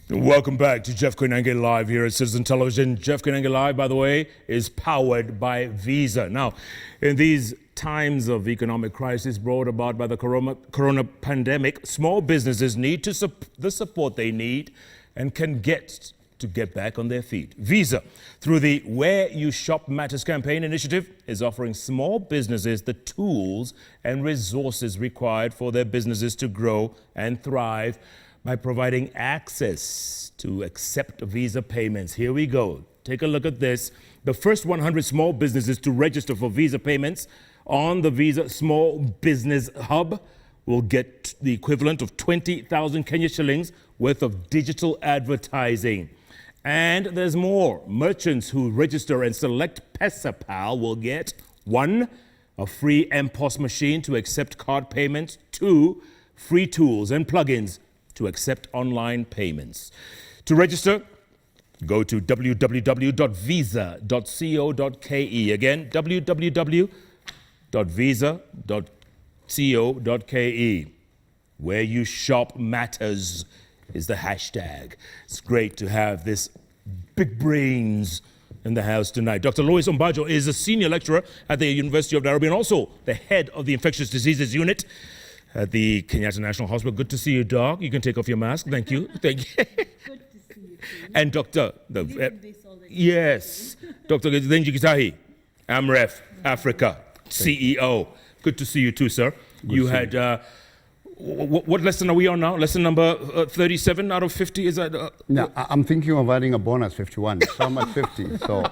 Welcome back to Jeff Koinange Live here at Citizen Television. Jeff Koinange Live, by the way, is powered by Visa. Now, in these times of economic crisis brought about by the corona pandemic, small businesses need the support they need and can get back on their feet. Visa, through the Where You Shop Matters campaign initiative, is offering small businesses the tools and resources required for their businesses to grow and thrive by providing access to accept Visa payments. Here we go. Take a look at this. The first 100 small businesses to register for Visa payments on the Visa Small Business Hub will get the equivalent of 20,000 Kenya shillings worth of digital advertising. And there's more. Merchants who register and select PesaPal will get 1, a free MPOS machine to accept card payments, 2, free tools and plugins to accept online payments. To register, go to www.visa.co.ke. Again, www.visa.co.ke. Where you shop matters is the hashtag. It's great to have this big brains in the house tonight. Dr. Lois Ombajo is a senior lecturer at the University of Nairobi and also the head of the infectious diseases unit at the Kenyatta National Hospital. Good to see you, Doc. You can take off your mask. Thank you. Thank you. Good to see you. And Dr. Yes, Dr. Denji Kitahi, AMREF Africa CEO. Good to see you too, sir. You had what lesson are we on now? Lesson number 37 out of 50? Is that? No, I'm thinking of adding a bonus 51. So I'm at 50. So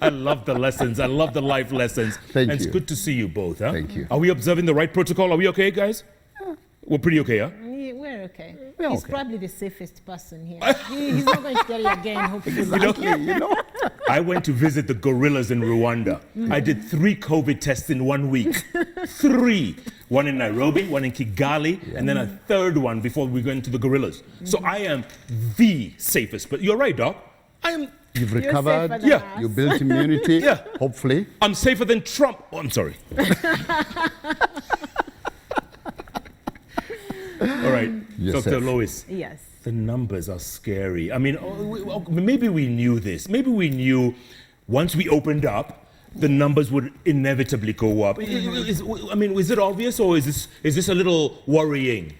I love the lessons. I love the life lessons. Thank and you. It's good to see you both. Huh? Thank you. Are we observing the right protocol? Are we okay, guys? Yeah. We're pretty okay, huh? We're okay. We're He's okay. probably the safest person here. He's not going to tell you again, hopefully. you know. I went to visit the gorillas in Rwanda. I did 3 COVID tests in 1 week. 3. One in Nairobi, one in Kigali, and then a 3rd one before we went to the gorillas. So I am the safest. But you're right, Doc. You've recovered. safer than Yeah. us. You built immunity. Yeah. Hopefully. I'm safer than Trump. Oh, I'm sorry. All right, Yes, Dr. sir. Lois. Yes. The numbers are scary. I mean, maybe we knew this. Maybe we knew once we opened up, the numbers would inevitably go up. Is it obvious or is this a little worrying?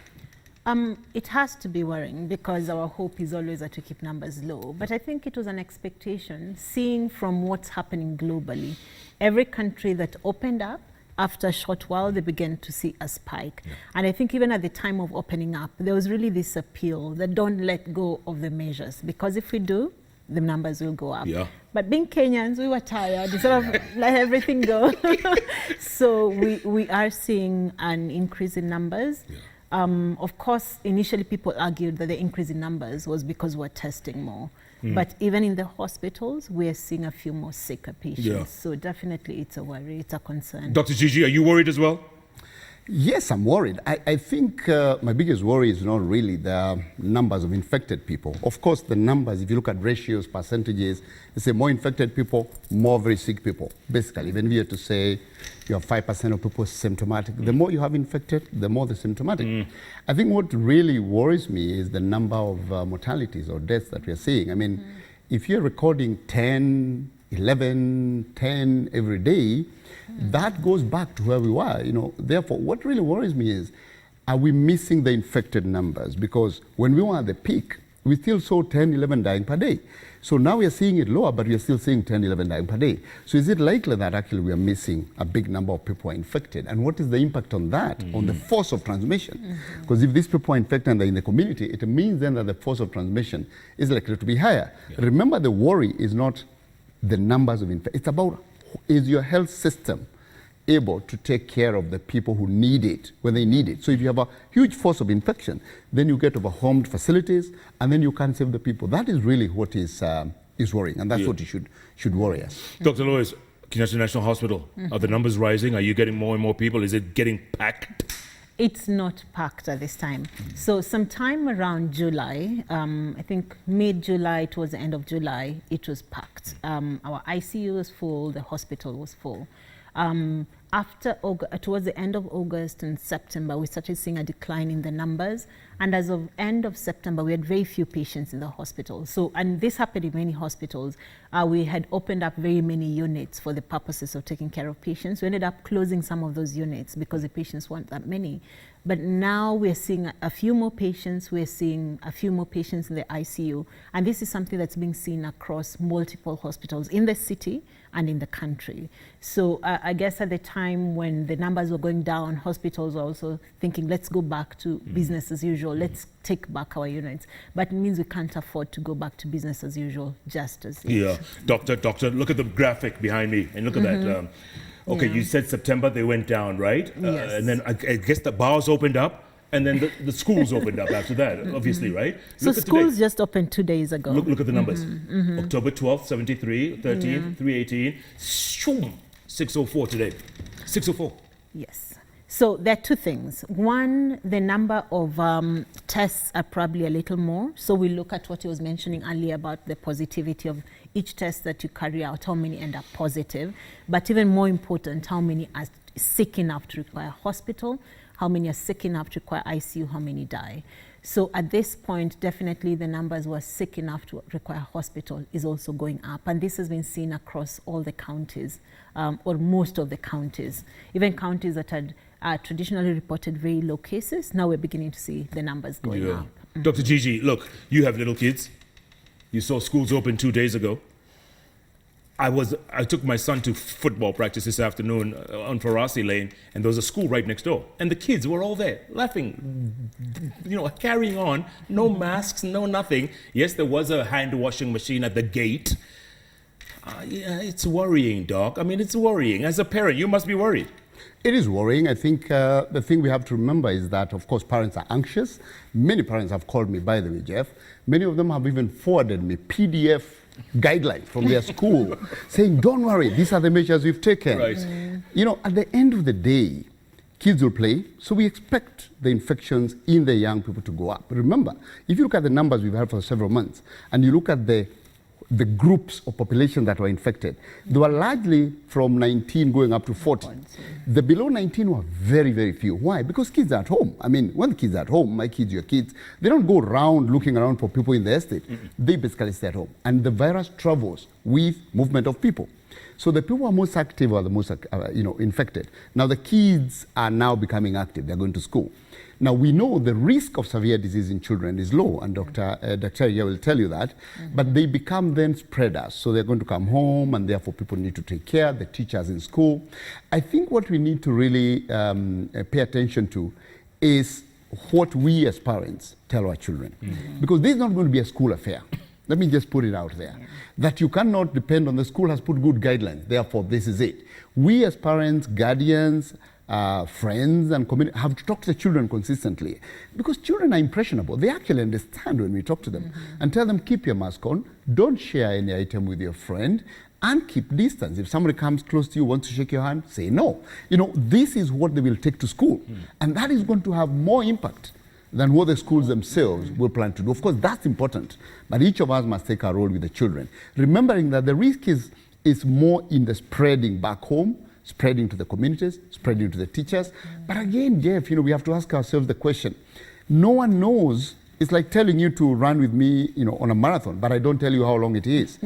It has to be worrying because our hope is always that we keep numbers low. But I think it was an expectation, seeing from what's happening globally. Every country that opened up, after a short while, they began to see a spike. Yeah. And I think even at the time of opening up, there was really this appeal that don't let go of the measures, because if we do, the numbers will go up. Yeah. But being Kenyans, we were tired. We sort of let everything go. So we are seeing an increase in numbers. Yeah. Of course, initially people argued that the increase in numbers was because we're testing more. But even in the hospitals, we're seeing a few more sicker patients. Yeah. So definitely it's a worry, it's a concern. Dr. Gigi, are you worried as well? Yes, I'm worried. I think my biggest worry is not really the numbers of infected people. Of course, the numbers, if you look at ratios, percentages, they say more infected people, more very sick people. Basically, even if you have to say you have 5% of people symptomatic, the more you have infected, the more the symptomatic. I think what really worries me is the number of mortalities or deaths that we are seeing. I mean, if you're recording 10, 11, 10 every day, that goes back to where we were, Therefore, what really worries me is, are we missing the infected numbers? Because when we were at the peak, we still saw 10, 11 dying per day. So now we are seeing it lower, but we are still seeing 10, 11 dying per day. So is it likely that actually we are missing a big number of people who are infected? And what is the impact on that, on the force of transmission? Because if these people are infected and they're in the community, it means then that the force of transmission is likely to be higher. Yeah. Remember, the worry is not the numbers of infections. It's about, is your health system able to take care of the people who need it when they need it? So if you have a huge force of infection, then you get overwhelmed facilities, and then you can't save the people. That is really what is worrying, and that's what you should worry us. Dr. Lois, Kenyatta National Hospital, are the numbers rising? Are you getting more and more people? Is it getting packed? It's not packed at this time. So sometime around July, I think mid-July towards the end of July, it was packed. Our ICU was full, the hospital was full. towards the end of August and September, we started seeing a decline in the numbers. And as of end of September, we had very few patients in the hospital. So, and this happened in many hospitals. We had opened up very many units for the purposes of taking care of patients. We ended up closing some of those units because the patients weren't that many. But now we're seeing a few more patients. We're seeing a few more patients in the ICU. And this is something that's being seen across multiple hospitals in the city and in the country. So I guess at the time when the numbers were going down, hospitals were also thinking, let's go back to business as usual. Let's take back our units. But it means we can't afford to go back to business as usual just as yet. Yeah, doctor, look at the graphic behind me and look at that. Okay, you said September they went down, right? Yes. And then I guess the bars opened up, and then the schools opened up after that, obviously, right? So Look at schools today. just opened 2 days ago. Look at the numbers. October 12th, 73, 13th, 318, shoom, 604 today. 604. Yes. So there are two things. One, the number of tests are probably a little more. So we look at what he was mentioning earlier about the positivity of each test that you carry out, how many end up positive. But even more important, how many are sick enough to require hospital, how many are sick enough to require ICU, how many die. So at this point, definitely the numbers who are sick enough to require hospital is also going up. And this has been seen across all the counties, or most of the counties. Even counties that had traditionally reported very low cases, now we're beginning to see the numbers going up. Dr. Gigi, look, you have little kids. You saw schools open 2 days ago. I took my son to football practice this afternoon on Farasi Lane, and there was a school right next door. And the kids were all there, laughing, carrying on, no masks, no nothing. Yes, there was a hand washing machine at the gate. Yeah, it's worrying, Doc. I mean, it's worrying. As a parent, you must be worried. It is worrying. I think the thing we have to remember is that, of course, parents are anxious. Many parents have called me, by the way, Jeff. Many of them have even forwarded me PDF guidelines from their school saying, don't worry, these are the measures we've taken. Right. At the end of the day, kids will play, so we expect the infections in the young people to go up. Remember, if you look at the numbers we've had for several months, and you look at the groups of population that were infected, they were largely from 19 going up to 40. The below 19 were very, very few. Why? Because kids are at home. I mean, when the kids are at home, my kids, your kids, they don't go around looking around for people in the estate. They basically stay at home. And the virus travels with movement of people. So the people who are most active are the most infected. Now the kids are now becoming active. They're going to school. Now we know the risk of severe disease in children is low, and Dr. Here will tell you that, but they become then spreaders. So they're going to come home, and therefore people need to take care, the teachers in school. I think what we need to really pay attention to is what we as parents tell our children. Because this is not going to be a school affair. Let me just put it out there. That you cannot depend on the school has put good guidelines, therefore this is it. We as parents, guardians, friends and community have to talk to the children consistently, because children are impressionable. They actually understand when we talk to them and tell them, keep your mask on, don't share any item with your friend, and keep distance. If somebody comes close to you, wants to shake your hand, say no. This is what they will take to school, and that is going to have more impact than what the schools themselves will plan to do. Of course, that's important, but each of us must take our role with the children, remembering that the risk is more in the spreading back home, spreading to the communities, spreading to the teachers. But again, Jeff, we have to ask ourselves the question. No one knows. It's like telling you to run with me, on a marathon, but I don't tell you how long it is.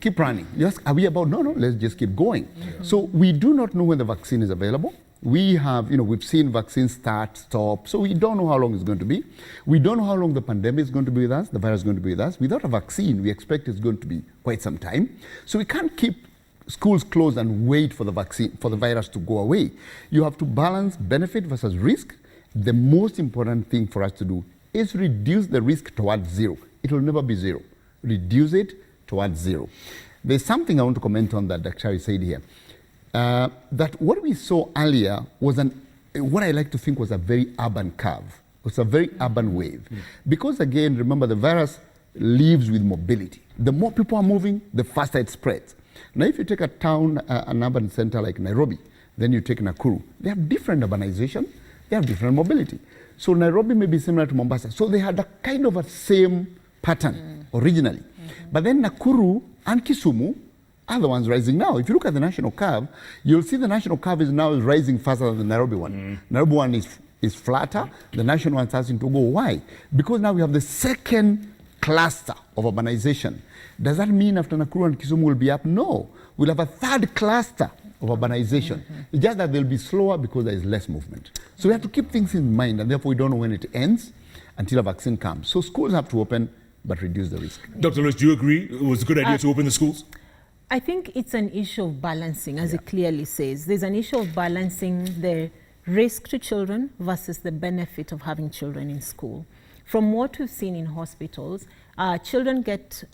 Keep running. You ask, are we about? No, let's just keep going. So we do not know when the vaccine is available. We have, we've seen vaccines start, stop, so we don't know how long it's going to be. We don't know how long the pandemic is going to be with us, the virus is going to be with us. Without a vaccine, we expect it's going to be quite some time. So we can't keep schools closed and wait for the vaccine, for the virus to go away. You have to balance benefit versus risk. The most important thing for us to do is reduce the risk towards zero. It will never be zero. Reduce it towards zero. There's something I want to comment on that Dr. said here. That what we saw earlier was what I like to think was a very urban curve. It was a very urban wave. Because again, remember, the virus lives with mobility. The more people are moving, the faster it spreads. Now, if you take a town, an urban center like Nairobi, then you take Nakuru, they have different urbanization, they have different mobility. So Nairobi may be similar to Mombasa. So they had a kind of a same pattern originally. But then Nakuru and Kisumu, are the ones rising now. If you look at the national curve, you'll see the national curve is now rising faster than the Nairobi one. Nairobi one is flatter. The national one starting to go. Why? Because now we have the second cluster of urbanization. Does that mean after Nakuru and Kisumu will be up? No. We'll have a third cluster of urbanization. It's just that they'll be slower because there is less movement. So we have to keep things in mind, and therefore we don't know when it ends until a vaccine comes. So schools have to open, but reduce the risk. Dr. Lewis, do you agree it was a good idea to open the schools? I think it's an issue of balancing, as it clearly says. There's an issue of balancing the risk to children versus the benefit of having children in school. From what we've seen in hospitals, children get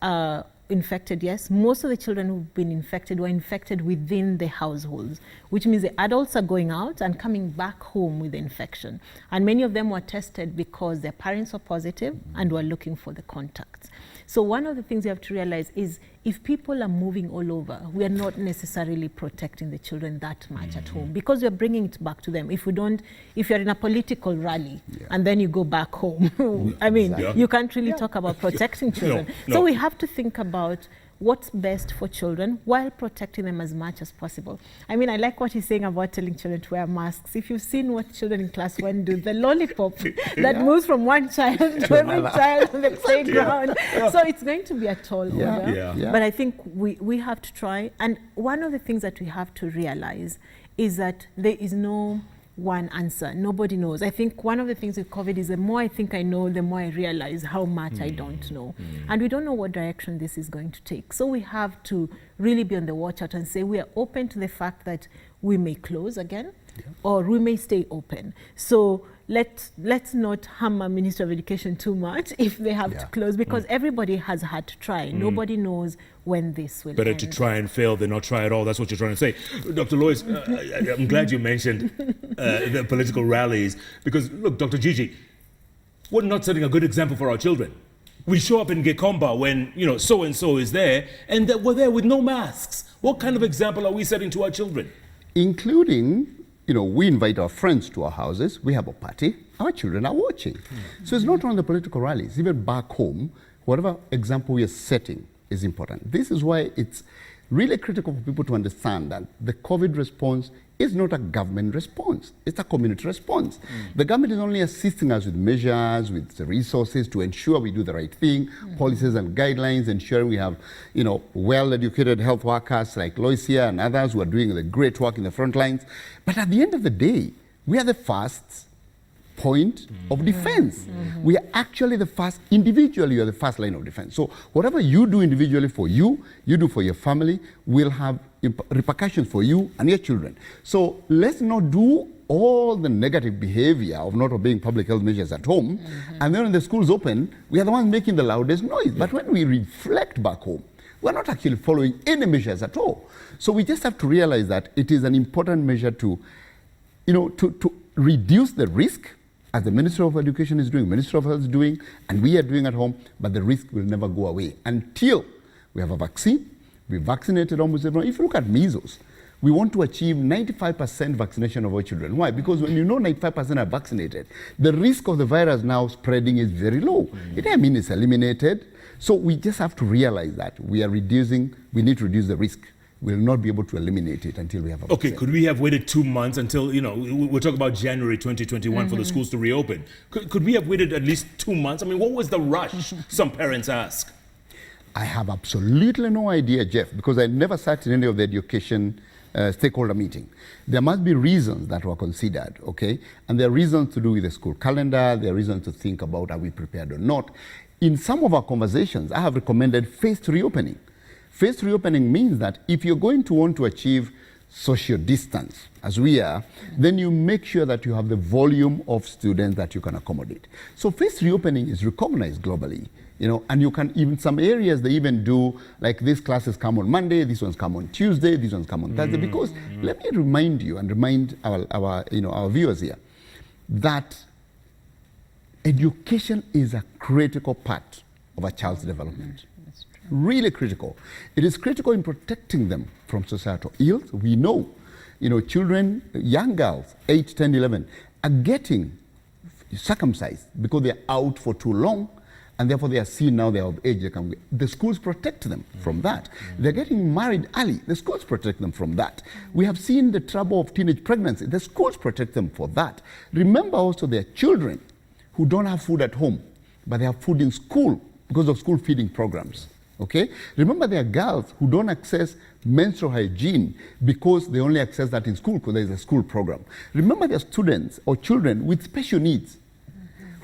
infected, yes. Most of the children who've been infected were infected within the households, which means the adults are going out and coming back home with the infection. And many of them were tested because their parents were positive and were looking for the contacts. So one of the things you have to realize is if people are moving all over, we are not necessarily protecting the children that much at home because we're bringing it back to them. If you're in a political rally and then you go back home, I mean, you can't really talk about protecting children. So we have to think about what's best for children while protecting them as much as possible. I mean, I like what he's saying about telling children to wear masks. If you've seen what children in class 1 do, the lollipop that moves from one child to every child on the playground. So it's going to be a tall order. But I think we have to try. And one of the things that we have to realize is that there is no one answer. Nobody knows. I think one of the things with COVID is the more I think I know, the more I realize how much I don't know. And we don't know what direction this is going to take. So we have to really be on the watch out and say we are open to the fact that we may close again or we may stay open. So let's not hammer Minister of Education too much if they have to close, because everybody has had to try. Nobody knows when this will Better end. to try and fail than not try at all. That's what you're trying to say. Dr. Lois, I'm glad you mentioned the political rallies, because look, Dr. Gigi, we're not setting a good example for our children. We show up in Gekomba when, so-and-so is there, and we're there with no masks. What kind of example are we setting to our children? Including, we invite our friends to our houses, we have a party, our children are watching. So it's not only the political rallies, even back home, whatever example we are setting is important. This is why it's really critical for people to understand that the COVID response is not a government response, it's a community response. The government is only assisting us with measures, with the resources to ensure we do the right thing, policies and guidelines, ensuring we have, well-educated health workers like Loisia and others who are doing the great work in the front lines. But at the end of the day, we are the first point of defense. We are actually the first, individually, you are the first line of defense. So whatever you do individually for you do for your family, will have repercussions for you and your children. So let's not do all the negative behavior of not obeying public health measures at home, and then when the schools open, we are the ones making the loudest noise. But when we reflect back home, we're not actually following any measures at all. So we just have to realize that it is an important measure to reduce the risk, as the Minister of Education is doing, Minister of Health is doing, and we are doing at home, but the risk will never go away until we have a vaccine. We vaccinated almost everyone. If you look at measles, we want to achieve 95% vaccination of our children. Why? Because when 95% are vaccinated, the risk of the virus now spreading is very low. It doesn't mean it's eliminated. So we just have to realize that we need to reduce the risk. We'll not be able to eliminate it until we have a vaccine. Okay, could we have waited 2 months until, we're talking about January 2021 for the schools to reopen. Could we have waited at least 2 months? I mean, what was the rush? Some parents ask. I have absolutely no idea, Jeff, because I never sat in any of the education stakeholder meeting. There must be reasons that were considered, okay? And there are reasons to do with the school calendar. There are reasons to think about, are we prepared or not? In some of our conversations, I have recommended phased reopening. Phased reopening means that if you're going to want to achieve social distance, as we are, then you make sure that you have the volume of students that you can accommodate. So phased reopening is recognized globally, and you can, even some areas, they even do, like these classes come on Monday, these ones come on Tuesday, these ones come on Thursday, because let me remind you and remind our viewers here that education is a critical part of a child's development. Really critical. It is critical in protecting them from societal ills. We know, children, young girls, 8, 10, 11, are getting circumcised because they're out for too long, and therefore they are seen now they are of age. They can, the schools protect them from that. They're getting married early. The schools protect them from that. We have seen the trouble of teenage pregnancy. The schools protect them for that. Remember also there are children who don't have food at home, but they have food in school because of school feeding programs. Okay? Remember there are girls who don't access menstrual hygiene because they only access that in school because there is a school program. Remember there are students or children with special needs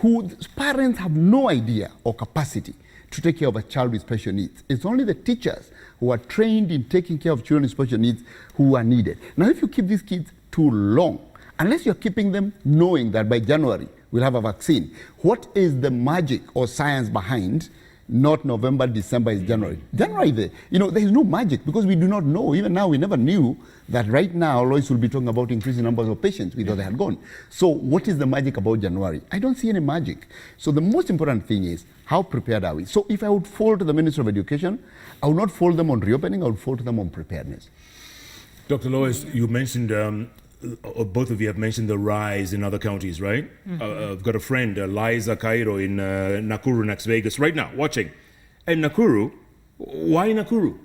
whose parents have no idea or capacity to take care of a child with special needs. It's only the teachers who are trained in taking care of children with special needs who are needed. Now, if you keep these kids too long, unless you're keeping them knowing that by January we'll have a vaccine, what is the magic or science behind not November, December is January? January, there is no magic because we do not know. Even now, we never knew that right now Lois will be talking about increasing numbers of patients. We thought they had gone. So what is the magic about January? I don't see any magic. So the most important thing is, how prepared are we? So if I would fall to the Minister of Education, I would not fold them on reopening, I would fold to them on preparedness. Dr. Lois, you mentioned, both of you have mentioned the rise in other counties, right? I've got a friend, Liza Cairo in Nakuru, Las Vegas, right now, watching. And Nakuru, why Nakuru?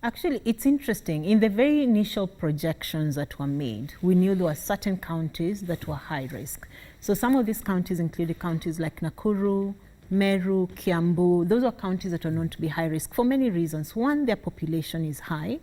Actually, it's interesting. In the very initial projections that were made, we knew there were certain counties that were high risk. So some of these counties included counties like Nakuru, Meru, Kiambu. Those are counties that are known to be high risk for many reasons. One, their population is high.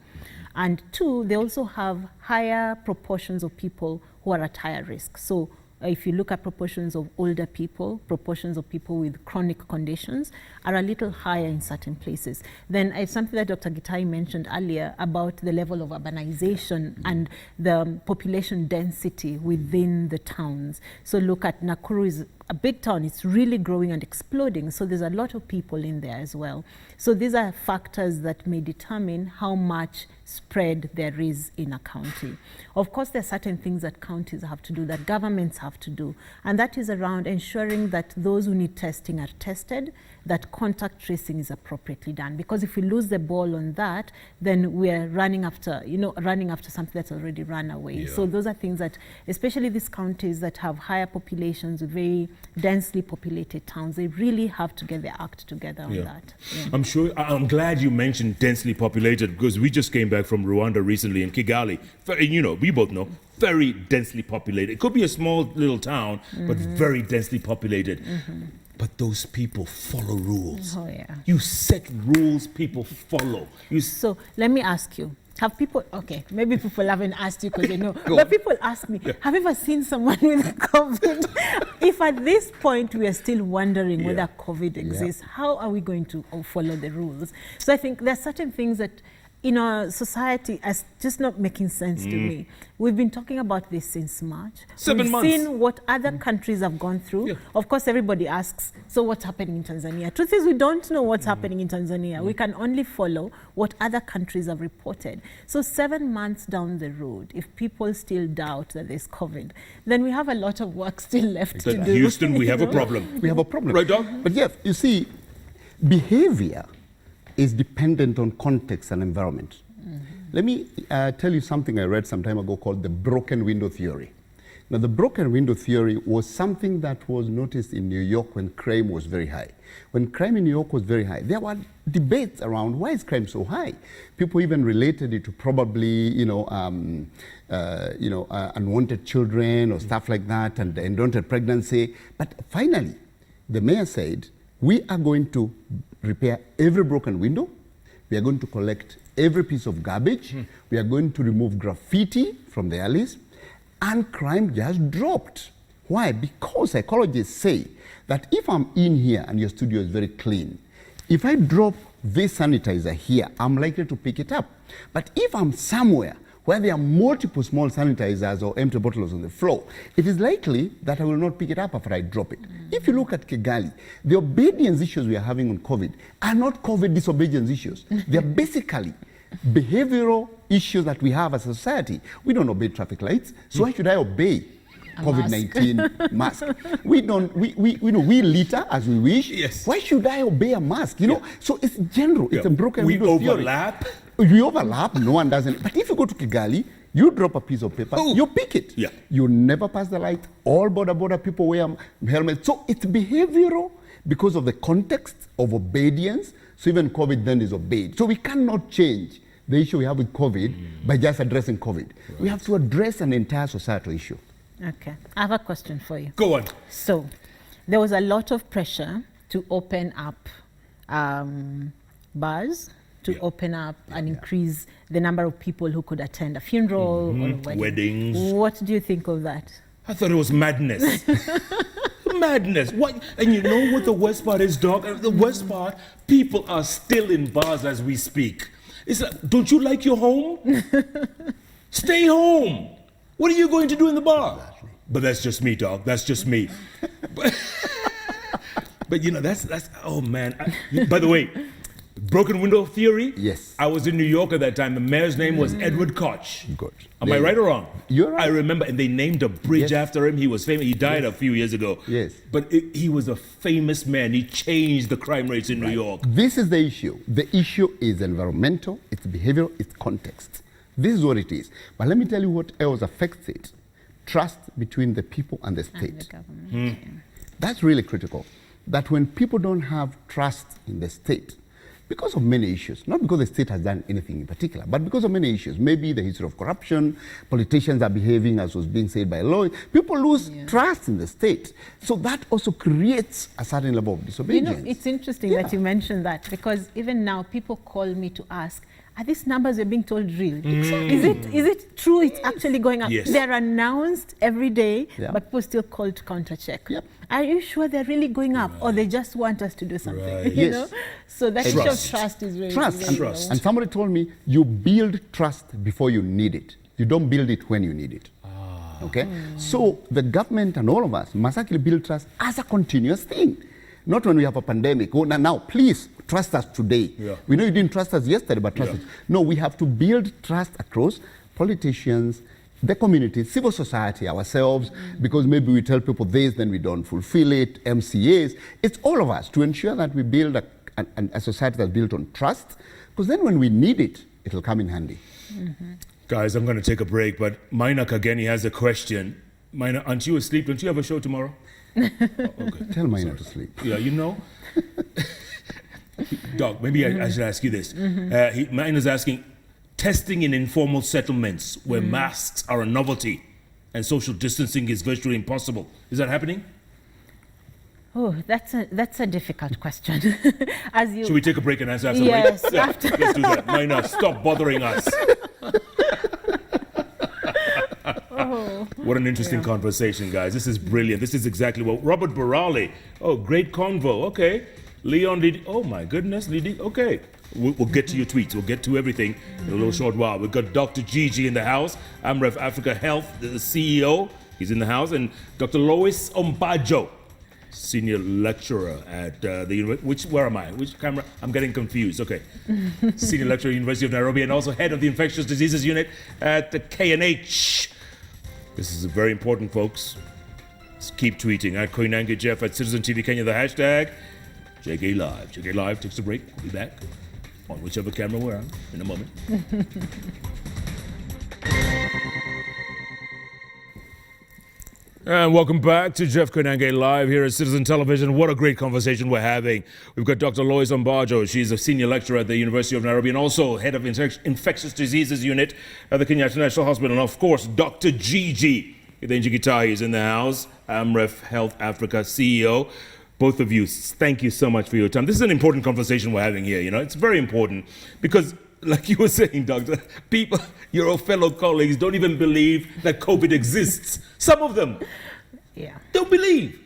And two, they also have higher proportions of people who are at higher risk. So if you look at proportions of older people, proportions of people with chronic conditions are a little higher in certain places. Then it's something that Dr. Gitai mentioned earlier about the level of urbanization and the population density within the towns. So look at Nakuru is a big town, it's really growing and exploding. So there's a lot of people in there as well. So these are factors that may determine how much spread there is in a county. Of course, there are certain things that counties have to do, that governments have to do, and that is around ensuring that those who need testing are tested, that contact tracing is appropriately done. Because if we lose the ball on that, then we're running after something that's already run away. Yeah. So those are things that, especially these counties that have higher populations, with very densely populated towns, they really have to get their act together on that. Yeah. I'm glad you mentioned densely populated, because we just came back from Rwanda recently in Kigali. We both know, very densely populated. It could be a small little town, but very densely populated. But those people follow rules. Oh, yeah. You set rules, people follow. So let me ask you, have people, okay, maybe people haven't asked you because they know, but people ask me, have you ever seen someone with COVID? If at this point we are still wondering whether COVID exists, how are we going to follow the rules? So I think there are certain things that in our society as just not making sense to me. We've been talking about this since March. 7 months. We've seen what other countries have gone through. Yeah. Of course, everybody asks, so what's happening in Tanzania? Truth is, we don't know what's happening in Tanzania. We can only follow what other countries have reported. So 7 months down the road, if people still doubt that there's COVID, then we have a lot of work still left to do. Houston, we have a problem. We have a problem. Right, Doc? But yes, you see, behavior is dependent on context and environment. Let me tell you something I read some time ago called the broken window theory. Now, the broken window theory was something that was noticed in New York when crime was very high. When crime in New York was very high, there were debates around why is crime so high. People even related it to probably, unwanted children or stuff like that, and unwanted pregnancy. But finally, the mayor said, we are going to repair every broken window. We are going to collect every piece of garbage. We are going to remove graffiti from the alleys. And crime just dropped. Why? Because psychologists say that if I'm in here and your studio is very clean, if I drop this sanitizer here, I'm likely to pick it up. But if I'm somewhere where there are multiple small sanitizers or empty bottles on the floor, it is likely that I will not pick it up after I drop it. If you look at Kigali, the obedience issues we are having on COVID are not COVID disobedience issues. They are basically behavioral issues that we have as a society. We don't obey traffic lights, so why should I obey COVID-19 mask? We litter as we wish. Yes. Why should I obey a mask? So it's general. It's a broken window theory. We overlap, no one doesn't. But if you go to Kigali, you drop a piece of paper, you pick it. Yeah. You never pass the light. All border people wear helmets. So it's behavioral because of the context of obedience. So even COVID then is obeyed. So we cannot change the issue we have with COVID by just addressing COVID. Right. We have to address an entire societal issue. Okay, I have a question for you. Go on. So there was a lot of pressure to open up bars, to open up and increase the number of people who could attend a funeral or a wedding. Weddings. What do you think of that? I thought it was madness. Madness. What? And you know what the worst part is, Doc? The worst part, people are still in bars as we speak. It's like, don't you like your home? Stay home. What are you going to do in the bar? Exactly. But that's just me, Doc. That's just me. But you know, that's oh man. By the way, broken window theory? Yes. I was in New York at that time. The mayor's name was Edward Koch. Good. Am I right or wrong? You're right. I remember, and they named a bridge after him. He was famous. He died a few years ago. Yes. But he was a famous man. He changed the crime rates in New York. This is the issue. The issue is environmental, it's behavioral, it's context. This is what it is. But let me tell you what else affects it. Trust between the people and the state. And the government. That's really critical. That when people don't have trust in the state, because of many issues, not because the state has done anything in particular, but because of many issues, maybe the history of corruption, politicians are behaving as was being said by lawyers, people lose trust in the state. So that also creates a certain level of disobedience. You know, it's interesting that you mentioned that, because even now people call me to ask, are these numbers you're being told real? Is it true it's actually going up? Yes. They're announced every day, but people still call to counter-check. Yep. Are you sure they're really going up, or they just want us to do something? Right. You Yes. know? So that issue of trust is really Trust. really Trust. And somebody told me, you build trust before you need it. You don't build it when you need it. Okay? So the government and all of us must actually build trust as a continuous thing. Not when we have a pandemic. Oh, now, please trust us today. Yeah. We know you didn't trust us yesterday, but trust us. No, we have to build trust across politicians, the community, civil society, ourselves, because maybe we tell people this, then we don't fulfill it, MCAs. It's all of us to ensure that we build a society that's built on trust, because then when we need it, it'll come in handy. Guys, I'm going to take a break, but Maina Kageni has a question. Maina, aren't you asleep? Don't you have a show tomorrow? Okay. Tell Maina to sleep. Yeah, you know? Doc, maybe I should ask you this. Maina's asking, testing in informal settlements where masks are a novelty and social distancing is virtually impossible. Is that happening? Oh, that's a difficult question. Should we take a break and answer that? Yes. Yeah, let's do that. Maina, stop bothering us. What an interesting conversation, guys. This is brilliant. This is exactly what Robert Burali. Oh, great convo. Okay. Leon Lidi. Oh, my goodness. Lidi. Okay. We'll get to your tweets. We'll get to everything in a little short while. We've got Dr. Gigi in the house. AmRef Africa Health, the CEO. He's in the house. And Dr. Lois Ombajo, senior lecturer at the university. Where am I? Which camera? I'm getting confused. Okay. Senior lecturer at the University of Nairobi and also head of the Infectious Diseases Unit at the KNH. This is very important, folks. Let's keep tweeting at Koinange Jeff at Citizen TV Kenya, the hashtag JKLIVE. JKLIVE takes a break. We'll be back on whichever camera we're on in a moment. And welcome back to Jeff Koinange Live here at Citizen Television. What a great conversation we're having. We've got Dr. Lois Ombajo. She's a senior lecturer at the University of Nairobi and also head of Infectious Diseases Unit at the Kenyatta National Hospital. And of course, Dr. Gigi Idenjigitahi is in the house, AmRef Health Africa CEO. Both of you, thank you so much for your time. This is an important conversation we're having here. You know, it's very important because, like you were saying, Doctor, people, your fellow colleagues, don't even believe that COVID exists. Some of them, don't believe.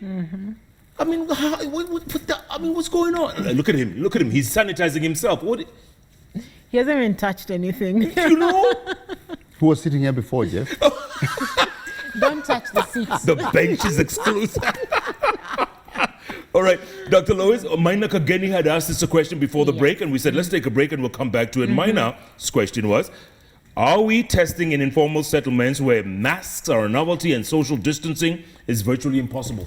I mean, what's going on? Look at him. Look at him. He's sanitizing himself. He hasn't even touched anything. You know? Who was sitting here before, Jeff? Don't touch the seats. The bench is exclusive. All right, Dr. Lois, Maina Kageni had asked us a question before the break, and we said, let's take a break and we'll come back to it. Maina's question was, are we testing in informal settlements where masks are a novelty and social distancing is virtually impossible?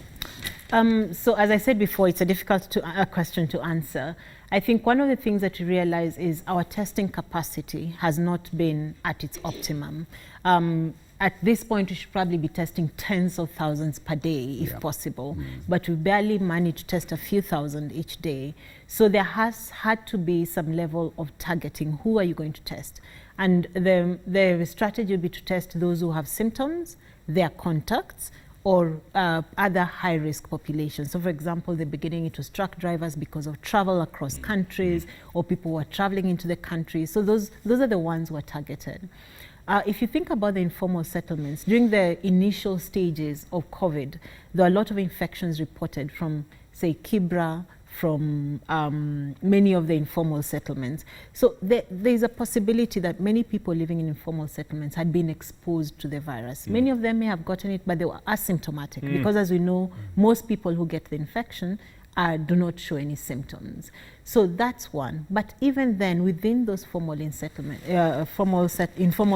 So as I said before, it's a difficult question to answer. I think one of the things that we realize is our testing capacity has not been at its optimum. at this point, we should probably be testing tens of thousands per day, if possible. But we barely manage to test a few thousand each day. So there has had to be some level of targeting. Who are you going to test? And the strategy would be to test those who have symptoms, their contacts, or other high-risk populations. So, for example, in the beginning, it was truck drivers because of travel across countries, or people who are traveling into the country. So those are the ones who are targeted. If you think about the informal settlements, during the initial stages of COVID, there are a lot of infections reported from, say, Kibra, from many of the informal settlements. So there's a possibility that many people living in informal settlements had been exposed to the virus. Many of them may have gotten it, but they were asymptomatic, because as we know, most people who get the infection do not show any symptoms. So that's one. But even then, within those informal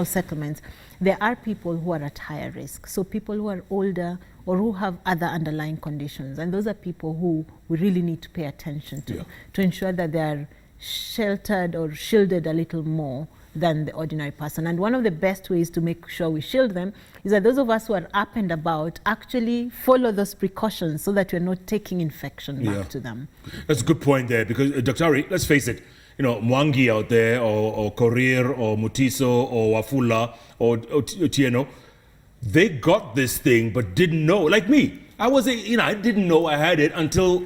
settlements, there are people who are at higher risk. So people who are older or who have other underlying conditions. And those are people who we really need to pay attention to ensure that they are sheltered or shielded a little more than the ordinary person. And one of the best ways to make sure we shield them is that those of us who are up and about actually follow those precautions so that we're not taking infection back to them. That's a good point there, because Dr. Ari, let's face it, you know, Mwangi out there, or Korir, or Mutiso, or Wafula, or Otieno, they got this thing but didn't know. Like me, I didn't know I had it until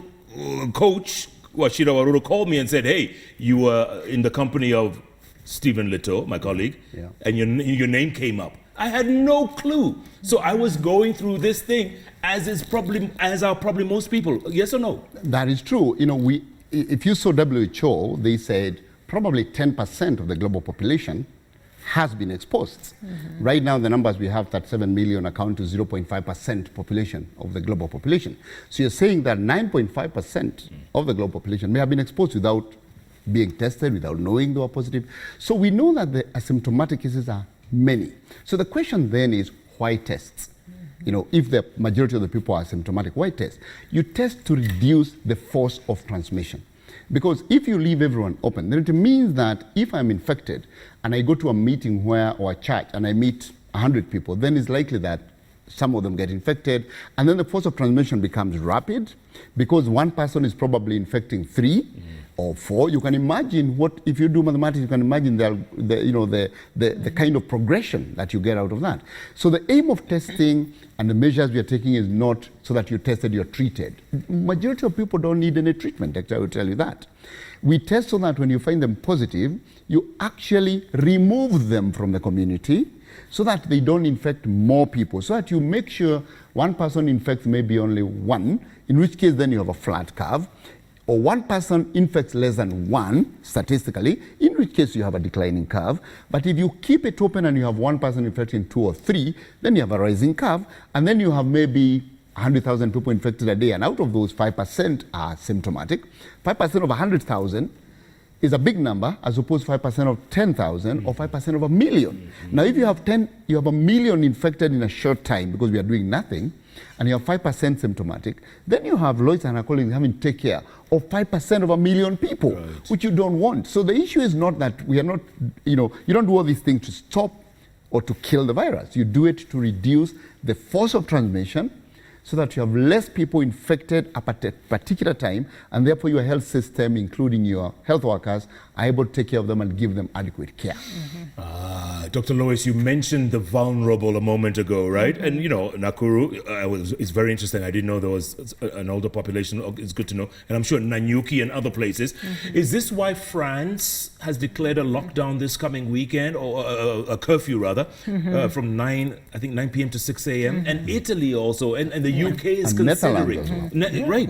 Coach Washida Waruru called me and said, hey, you were in the company of Stephen Leto, my colleague, and your name came up. I had no clue. So I was going through this thing as are probably most people. Yes or no? That is true. You know, if you saw WHO, they said probably 10% of the global population has been exposed. Right now, the numbers we have, 37 million, account to 0.5% population of the global population. So you're saying that 9.5% of the global population may have been exposed without being tested, without knowing they were positive. So we know that the asymptomatic cases are many. So the question then is, why tests? You know, if the majority of the people are asymptomatic, why test? You test to reduce the force of transmission. Because if you leave everyone open, then it means that if I'm infected and I go to a meeting or a church and I meet 100 people, then it's likely that some of them get infected, and then the force of transmission becomes rapid, because one person is probably infecting 3 or 4. You can imagine if you do mathematics, you can imagine the kind of progression that you get out of that. So the aim of testing and the measures we are taking is not so that you're tested, you're treated. Majority of people don't need any treatment, actually, I will tell you that. We test so that when you find them positive, you actually remove them from the community so that they don't infect more people, so that you make sure one person infects maybe only 1, in which case then you have a flat curve, or one person infects less than 1 statistically, in which case you have a declining curve. But if you keep it open and you have one person infecting 2 or 3, then you have a rising curve, and then you have maybe 100,000 people infected a day, and out of those, 5% are symptomatic. 5% of 100,000 is a big number, as opposed to 5% of 10,000 or 5% of a million. Now, if you have 1 million infected in a short time because we are doing nothing, and you have 5% symptomatic, then you have Lois and her colleagues having to take care of 5% of 1 million people, which you don't want. So the issue is not that we are not, you don't do all these things to stop or to kill the virus. You do it to reduce the force of transmission, so that you have less people infected at a particular time, and therefore your health system, including your health workers, are able to take care of them and give them adequate care. Dr. Lois, you mentioned the vulnerable a moment ago, right? And you know, Nakuru, it's very interesting. I didn't know there was an older population. It's good to know. And I'm sure Nanyuki and other places. Is this why France has declared a lockdown this coming weekend, or a curfew rather, from 9 p.m. to 6 a.m. And Italy also, and the UK is and considering. Right.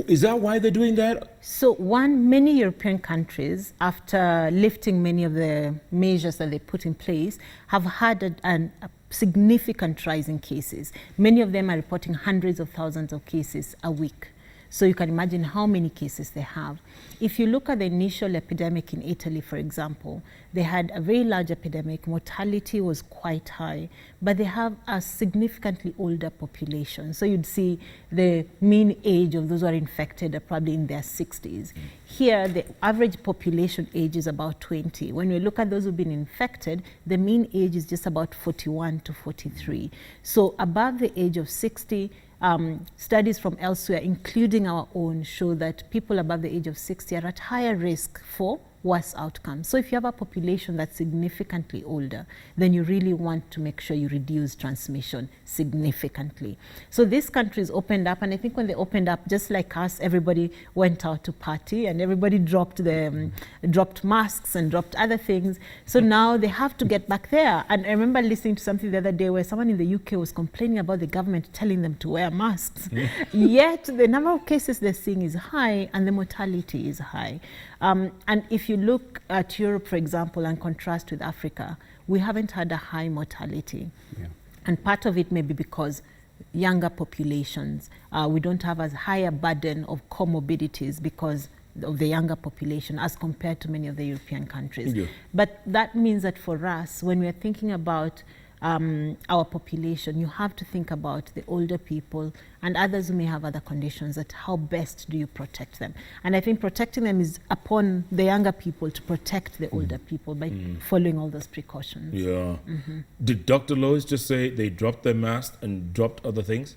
Is that why they're doing that? So many European countries, after lifting many of the measures that they put in place, have had a significant rise in cases. Many of them are reporting hundreds of thousands of cases a week. So you can imagine how many cases they have. If you look at the initial epidemic in Italy, for example, they had a very large epidemic, mortality was quite high, but they have a significantly older population. So you'd see the mean age of those who are infected are probably in their 60s. Here, the average population age is about 20. When we look at those who've been infected, the mean age is just about 41 to 43. So above the age of 60, studies from elsewhere, including our own, show that people above the age of 60 are at higher risk for worse outcomes. So if you have a population that's significantly older, then you really want to make sure you reduce transmission significantly. So these countries opened up, and I think when they opened up, just like us, everybody went out to party and everybody dropped masks and dropped other things. So now they have to get back there. And I remember listening to something the other day where someone in the UK was complaining about the government telling them to wear masks. Yet the number of cases they're seeing is high and the mortality is high. And if you look at Europe, for example, and contrast with Africa, we haven't had a high mortality. Yeah. And part of it may be because younger populations, we don't have as high a burden of comorbidities because of the younger population as compared to many of the European countries. Yeah. But that means that for us, when we're thinking about our population, you have to think about the older people and others who may have other conditions, that how best do you protect them. And I think protecting them is upon the younger people to protect the older people by following all those precautions. Yeah. Did Dr. Lois just say they dropped their mask and dropped other things?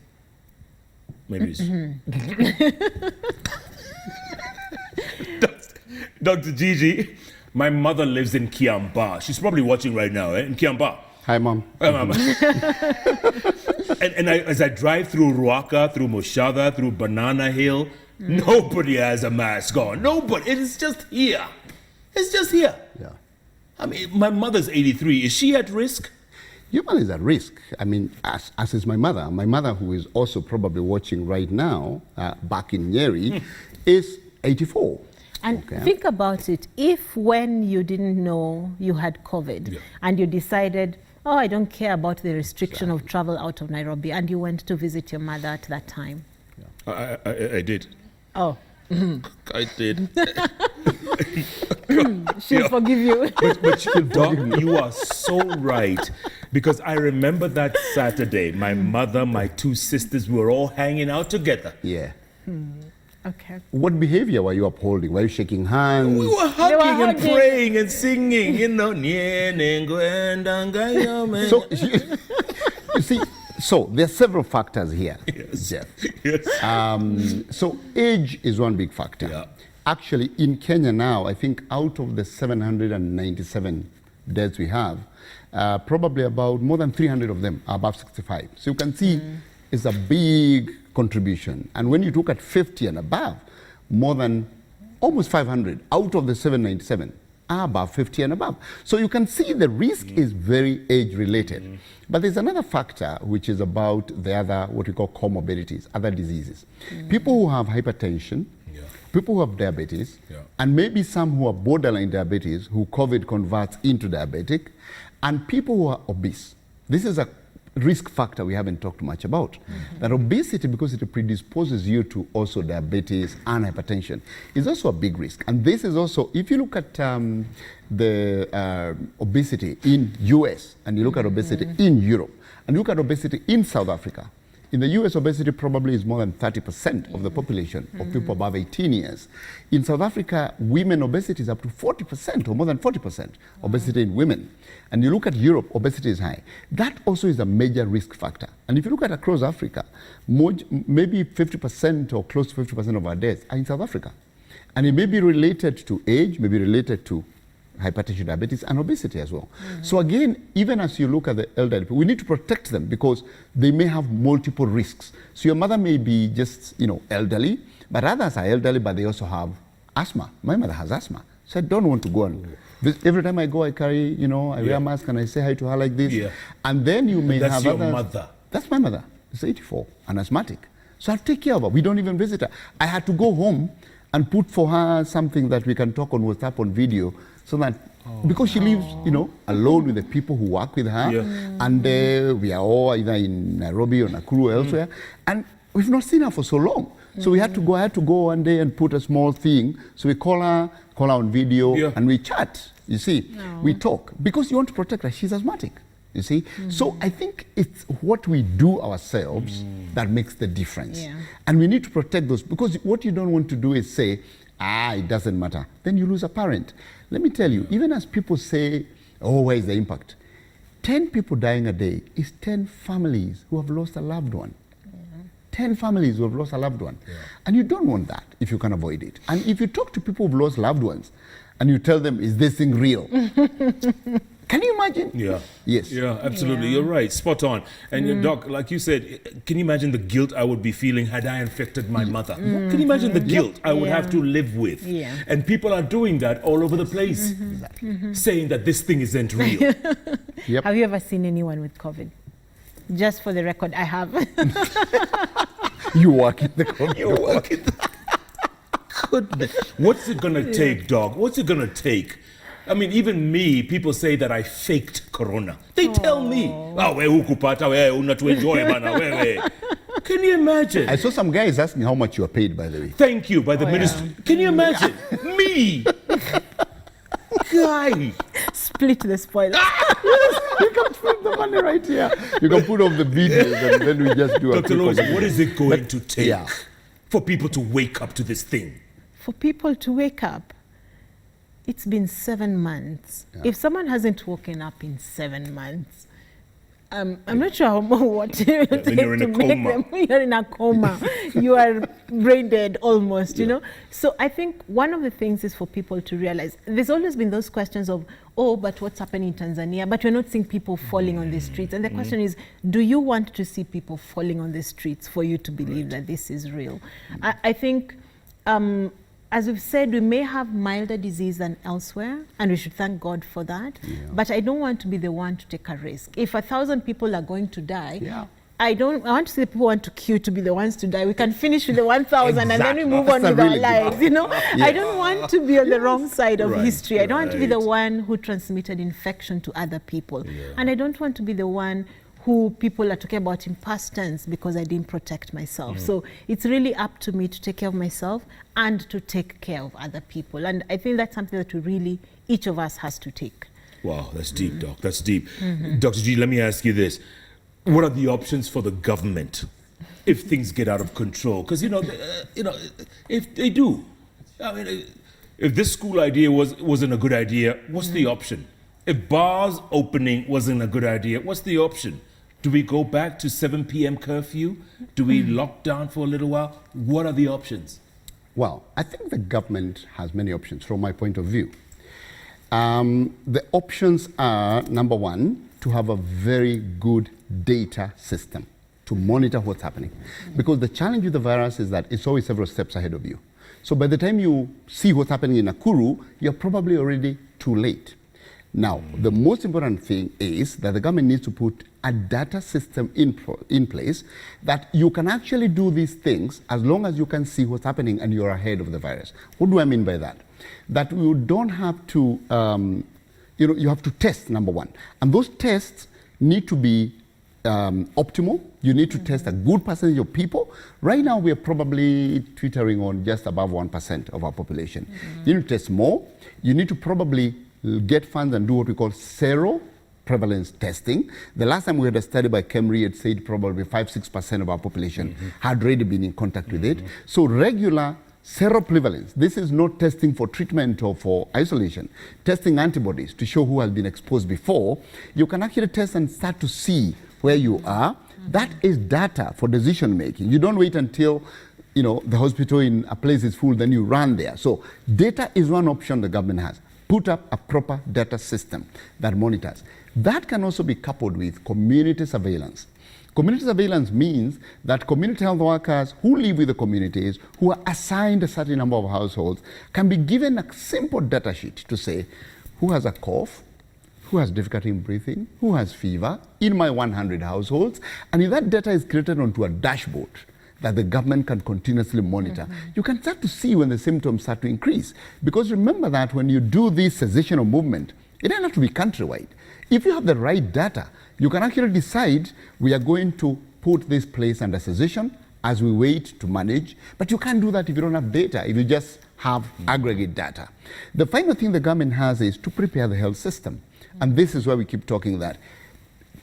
Maybe it's... Dr. Gigi, my mother lives in Kiamba. She's probably watching right now, in Kiamba. Hi, Mom. Hi, Mama. and as I drive through Ruaka, through Moshada, through Banana Hill, nobody has a mask on. Nobody. It is just here. It's just here. Yeah. I mean, my mother's 83. Is she at risk? Your mother is at risk. I mean, as is my mother. My mother, who is also probably watching right now, back in Nyeri, is 84. And think about it. If when you didn't know you had COVID and you decided, oh, I don't care about the restriction of travel out of Nairobi, and you went to visit your mother at that time. Yeah. I did. Oh. I did. She'll forgive you. But Doc, you are so right. Because I remember that Saturday, my mother, my two sisters, we were all hanging out together. Yeah. Okay. What behavior were you upholding? Were you shaking hands? We were hugging and praying and singing, you know. So, you see, so there are several factors here, Jeff. Yes. So age is one big factor. Yeah. Actually, in Kenya now, I think out of the 797 deaths we have, probably about more than 300 of them are above 65. So you can see it's a big contribution. And when you look at 50 and above, more than almost 500 out of the 797 are above 50 and above. So you can see the risk is very age related. But there's another factor which is about the other, what we call comorbidities, other diseases. People who have hypertension, people who have diabetes, and maybe some who are borderline diabetes, who COVID converts into diabetic, and people who are obese. This is a risk factor we haven't talked much about. That obesity, because it predisposes you to also diabetes and hypertension, is also a big risk. And this is also, if you look at the obesity in US, and you look at obesity in Europe, and you look at obesity in South Africa, in the US, obesity probably is more than 30% of the population of people above 18 years. In South Africa, women obesity is up to 40% or more than 40% obesity in women. And you look at Europe, obesity is high. That also is a major risk factor. And if you look at across Africa, maybe 50% or close to 50% of our deaths are in South Africa. And it may be related to age, may be related to hypertension, diabetes, and obesity as well. So again, even as you look at the elderly, we need to protect them because they may have multiple risks. So your mother may be just, elderly, but others are elderly, but they also have asthma. My mother has asthma. So I don't want to go and every time I go, I carry, I wear a mask and I say hi to her like this. Yeah. And then you may have your mother. That's my mother. She's 84 and asthmatic. So I'll take care of her. We don't even visit her. I had to go home and put for her something that we can talk on WhatsApp on video, so that because she lives, alone with the people who work with her, and we are all either in Nairobi or Nakuru or elsewhere, and We've not seen her for so long. So we had to go. I had to go one day and put a small thing. So we call her on video, and we chat. You see, we talk because you want to protect her. She's asthmatic. You see, so I think it's what we do ourselves that makes the difference, and we need to protect those, because what you don't want to do is say, it doesn't matter. Then you lose a parent. Let me tell you, even as people say, oh, where is the impact? 10 people dying a day is 10 families who have lost a loved one. 10 families who have lost a loved one. And you don't want that if you can avoid it. And if you talk to people who've lost loved ones and you tell them, is this thing real? Can you imagine? Yeah. Yes. Yeah, absolutely. You're right. Spot on. And Doc, like you said, can you imagine the guilt I would be feeling had I infected my mother? Can you imagine the guilt I would have to live with? And people are doing that all over the place, saying that this thing isn't real. Have you ever seen anyone with COVID? Just for the record, I have. You work in the COVID. You work in the... Goodness. What's it going to take, Doc? What's it going to take? I mean, even me, people say that I faked corona. They tell me, we hukupata, we unatuenjoy bana, we. Can you imagine? I saw some guys asking how much you are paid, by the way. Thank you, by the ministry. Can you imagine? Me! Guy! Split the spoilers. You can put the money right here. You can put off the videos and then we just do Dr. Lois, what is it going to take Yeah. for people to wake up to this thing? For people to wake up, it's been 7 months. If someone hasn't woken up in 7 months, I'm not sure what to then you're in a coma. You're in a coma. You are brain dead almost, you know. So I think one of the things is for people to realize, there's always been those questions of, but what's happening in Tanzania? But we're not seeing people falling on the streets. And the question is, do you want to see people falling on the streets for you to believe that this is real? I think, as we've said, we may have milder disease than elsewhere, and we should thank God for that. But I don't want to be the one to take a risk. If 1,000 people are going to die, I want to see the people who want to queue to be the ones to die. We can finish with the 1,000 and then we move on with our lives, you know? I don't want to be on the wrong side of history. I don't want to be the one who transmitted infection to other people. And I don't want to be the one who people are talking about in past tense because I didn't protect myself. So it's really up to me to take care of myself and to take care of other people. And I think that's something that we really, each of us has to take. Wow, that's deep, Doc. That's deep. Dr. G, let me ask you this. What are the options for the government if things get out of control? Because, if they do, I mean, if this school idea wasn't a good idea, what's the option? If bars opening wasn't a good idea, what's the option? Do we go back to 7 p.m. curfew? Do we lock down for a little while? What are the options? Well, I think the government has many options from my point of view. The options are, number one, to have a very good data system to monitor what's happening. Because the challenge with the virus is that it's always several steps ahead of you. So by the time you see what's happening in Nakuru, you're probably already too late. Now, the most important thing is that the government needs to put a data system in place that you can actually do these things as long as you can see what's happening and you're ahead of the virus. What do I mean by that? That you don't have to, you have to test, number one. And those tests need to be optimal. You need to test a good percentage of people. Right now, we are probably teetering on just above 1% of our population. You need to test more. You need to probably get funds and do what we call sero-prevalence testing. The last time we had a study by Kemri, it said probably 5-6% of our population had already been in contact with it. So regular seroprevalence, this is not testing for treatment or for isolation, testing antibodies to show who has been exposed before. You can actually test and start to see where you are. That is data for decision making. You don't wait until the hospital in a place is full, then you run there. So data is one option the government has. Put up a proper data system that monitors. That can also be coupled with community surveillance. Community surveillance means that community health workers who live with the communities, who are assigned a certain number of households, can be given a simple data sheet to say, who has a cough, who has difficulty in breathing, who has fever in my 100 households. And if that data is created onto a dashboard that the government can continuously monitor, you can start to see when the symptoms start to increase. Because remember that when you do this cessation of movement, it doesn't have to be countrywide. If you have the right data, you can actually decide we are going to put this place under cessation as we wait to manage. But you can't do that if you don't have data, if you just have aggregate data. The final thing the government has is to prepare the health system. And this is why we keep talking that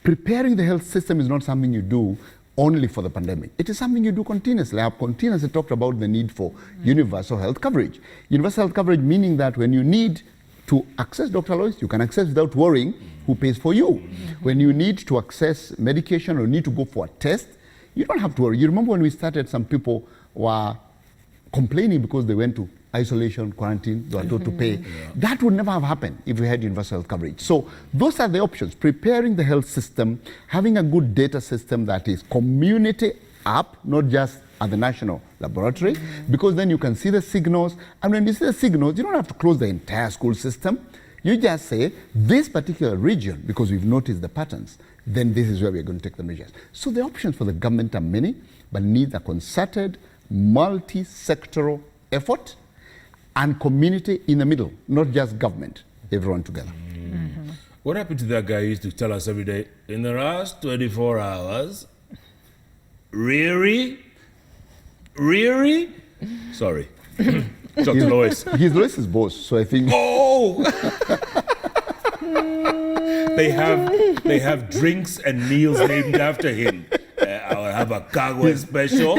preparing the health system is not something you do only for the pandemic. It is something you do continuously. I have continuously talked about the need for universal health coverage. Universal health coverage meaning that when you need to access Dr. Lois, you can access without worrying who pays for you. When you need to access medication or need to go for a test, you don't have to worry. You remember when we started, some people were complaining because they went to isolation, quarantine, they were told to pay. That would never have happened if we had universal health coverage. So those are the options: preparing the health system, having a good data system that is community up, not just at the national laboratory, because then you can see the signals. And when you see the signals, you don't have to close the entire school system. You just say, this particular region, because we've noticed the patterns, then this is where we're going to take the measures. So the options for the government are many, but needs a concerted, multi-sectoral effort and community in the middle, not just government, everyone together. What happened to that guy who used to tell us every day, in the last 24 hours, Riri? Sorry. Dr. Lois. He's Lois's boss, so I think... Oh! They have drinks and meals named after him. I'll have a cargo special.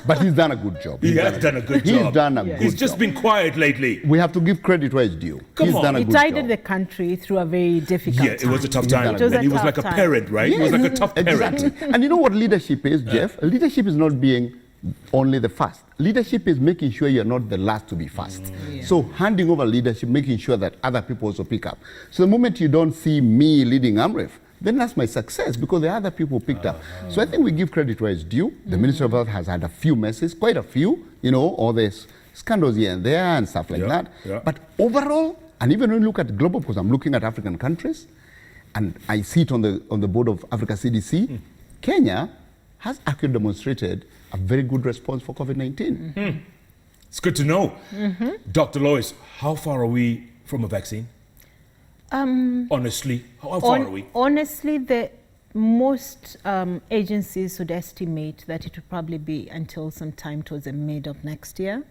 But he's done a good job. He has done a good job. He's done a good job. He's just been quiet lately. We have to give credit where it's due. Come on. Done a He good guided job. the country through a very difficult Yeah, it was a tough time. It was a And he was tough like a time. parent, right? He was like a tough parent. Exactly. And you know what leadership is, Jeff? Leadership is not being only the first. Leadership is making sure you're not the last to be first. So handing over leadership, making sure that other people also pick up. So the moment you don't see me leading AMREF, then that's my success, because the other people picked up. So I think we give credit where it's due. The Ministry of Health has had a few messes, quite a few, you know, all these scandals here and there and stuff like that. But overall, and even when you look at global, because I'm looking at African countries, and I sit on the board of Africa CDC, Kenya has actually demonstrated a very good response for COVID-19. It's good to know. Dr. Lois, how far are we from a vaccine? Honestly, how far are we? Honestly, the most agencies would estimate that it will probably be until sometime towards the mid of next year.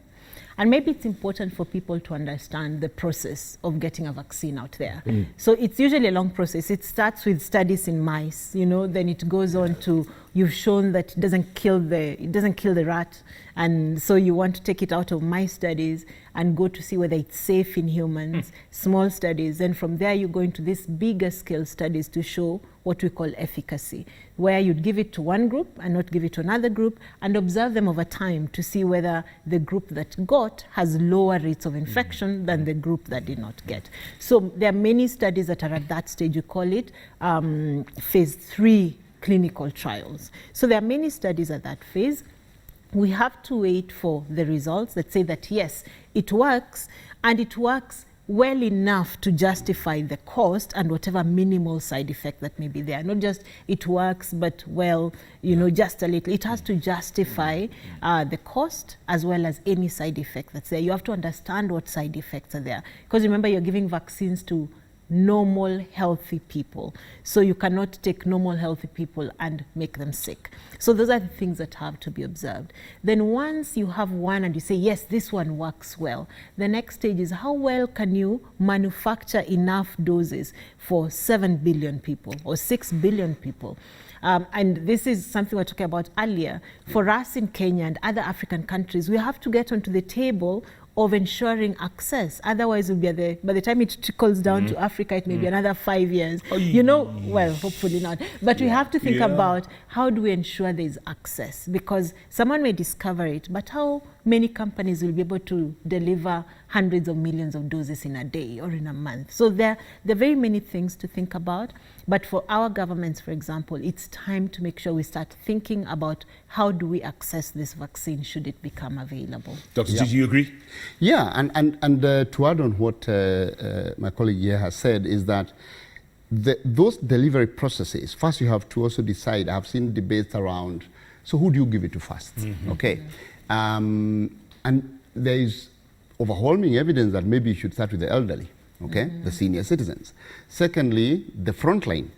And maybe it's important for people to understand the process of getting a vaccine out there. So it's usually a long process. It starts with studies in mice, you know, then it goes on to, you've shown that it doesn't kill the rat, and so you want to take it out of mice studies and go to see whether it's safe in humans, small studies, and from there you go into these bigger scale studies to show what we call efficacy, where you'd give it to one group and not give it to another group, and observe them over time to see whether the group that got has lower rates of infection than the group that did not get. So there are many studies that are at that stage. You call it phase 3 clinical trials. So there are many studies at that phase. We have to wait for the results that say that yes, it works, and it works well enough to justify the cost and whatever minimal side effect that may be there. Not just it works, but well, you know, just a little. It has to justify the cost as well as any side effect that's there. You have to understand what side effects are there. Because remember, you're giving vaccines to normal, healthy people. So you cannot take normal, healthy people and make them sick. So those are the things that have to be observed. Then once you have one and you say, yes, this one works well, the next stage is how well can you manufacture enough doses for 7 billion people or 6 billion people? And this is something we were talking about earlier. For us in Kenya and other African countries, we have to get onto the table of ensuring access. Otherwise, by the time it trickles down to Africa, it may be another 5 years. You know, well, hopefully not. But we have to think about how do we ensure there is access, because someone may discover it, but how many companies will be able to deliver hundreds of millions of doses in a day or in a month? So there are very many things to think about. But for our governments, for example, it's time to make sure we start thinking about how do we access this vaccine should it become available. Dr. G, do you agree? Yeah, and to add on what my colleague here has said is that those delivery processes, first you have to also decide. I've seen debates around, so who do you give it to first? Okay. And there is overwhelming evidence that maybe you should start with the elderly, okay, the senior citizens. Secondly, the frontline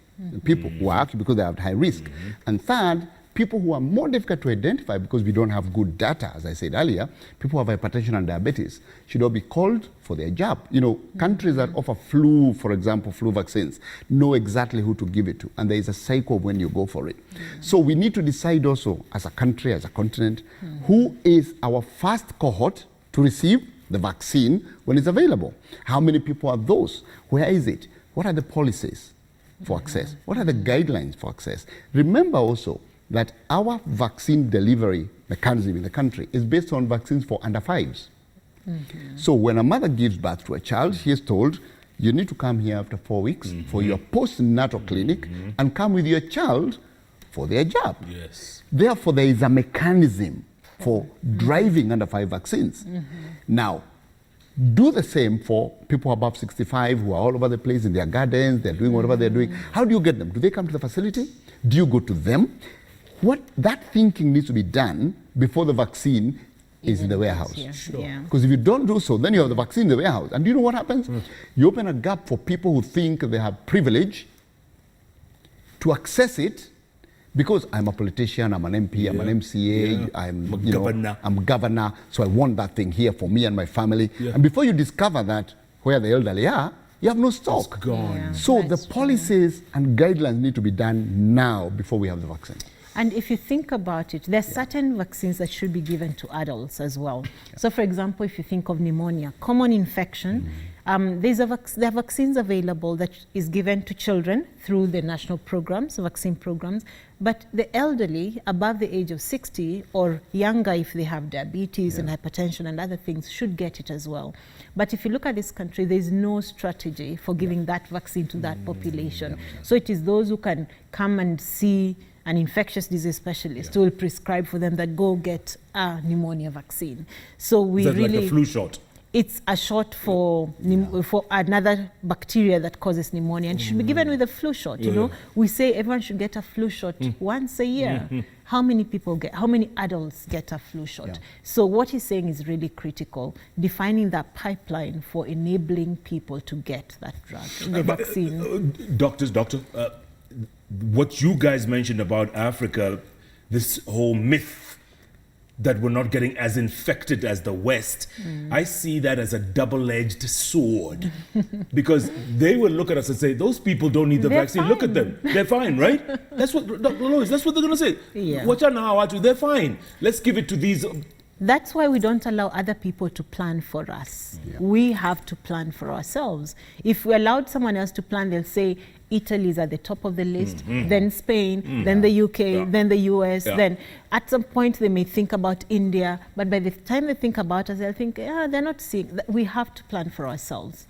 people who are actually, because they have high risk. And third, people who are more difficult to identify because we don't have good data, as I said earlier, people who have hypertension and diabetes should all be called for their jab. You know, countries that offer flu, for example, flu vaccines, know exactly who to give it to. And there is a cycle when you go for it. So we need to decide also as a country, as a continent, who is our first cohort to receive the vaccine when it's available. How many people are those? Where is it? What are the policies for access? What are the guidelines for access? Remember also that our vaccine delivery mechanism in the country is based on vaccines for under 5s. So when a mother gives birth to a child, she is told, you need to come here after 4 weeks for your postnatal clinic and come with your child for their jab. Yes. Therefore, there is a mechanism for driving under 5 vaccines. Now, do the same for people above 65 who are all over the place in their gardens, they're doing whatever they're doing. How do you get them? Do they come to the facility? Do you go to them? That thinking needs to be done before the vaccine is in the warehouse. Because if you don't do so, then you have the vaccine in the warehouse. And do you know what happens? You open a gap for people who think they have privilege to access it. Because I'm a politician, I'm an MP, I'm an MCA, I'm governor, so I want that thing here for me and my family. And before you discover that where the elderly are, you have no stock. It's gone. So the policies and guidelines need to be done now before we have the vaccine. And if you think about it, there are certain vaccines that should be given to adults as well. So for example, if you think of pneumonia, common infection, there are vaccines available that is given to children through the national programs, vaccine programs, but the elderly above the age of 60 or younger, if they have diabetes and hypertension and other things, should get it as well. But if you look at this country, there is no strategy for giving that vaccine to that population. So it is those who can come and see an infectious disease specialist who will prescribe for them that go get a pneumonia vaccine. So we Is that really like a flu shot? It's a shot for another bacteria that causes pneumonia, and should be given with a flu shot. You know, we say everyone should get a flu shot once a year. How many people get? How many adults get a flu shot? So what he's saying is really critical. Defining that pipeline for enabling people to get that drug, the vaccine. Doctor, what you guys mentioned about Africa, this whole myth that we're not getting as infected as the West, I see that as a double-edged sword. Because they will look at us and say, those people don't need the vaccine. Fine. Look at them. They're fine, right? That's what, Dr. Lois, that's what they're going to say. Watch out now, they're fine. Let's give it to these. That's why we don't allow other people to plan for us. We have to plan for ourselves. If we allowed someone else to plan, they'll say Italy is at the top of the list, then Spain, then the UK, then the US, then at some point they may think about India, but by the time they think about us, they'll think, they're not seeing. We have to plan for ourselves.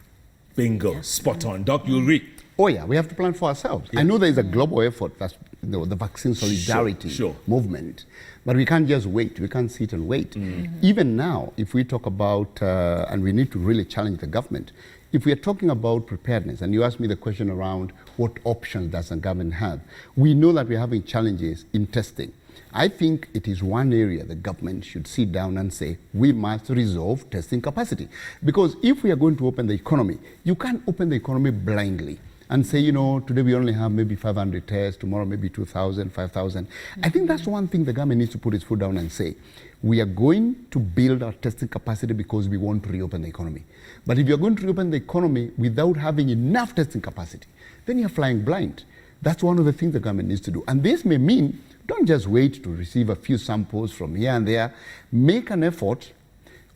Bingo, spot on. Doc, you agree? Oh yeah, we have to plan for ourselves. I know there is a global effort, that's the vaccine solidarity movement, but we can't just wait. We can't sit and wait. Even now, if we talk about, and we need to really challenge the government, if we are talking about preparedness, and you asked me the question around what options does the government have, we know that we're having challenges in testing. I think it is one area the government should sit down and say, we must resolve testing capacity. Because if we are going to open the economy, you can't open the economy blindly and say, you know, today we only have maybe 500 tests, tomorrow maybe 2,000, 5,000. I think that's one thing the government needs to put its foot down and say, we are going to build our testing capacity because we want to reopen the economy. But if you're going to reopen the economy without having enough testing capacity, then you're flying blind. That's one of the things the government needs to do. And this may mean, don't just wait to receive a few samples from here and there. Make an effort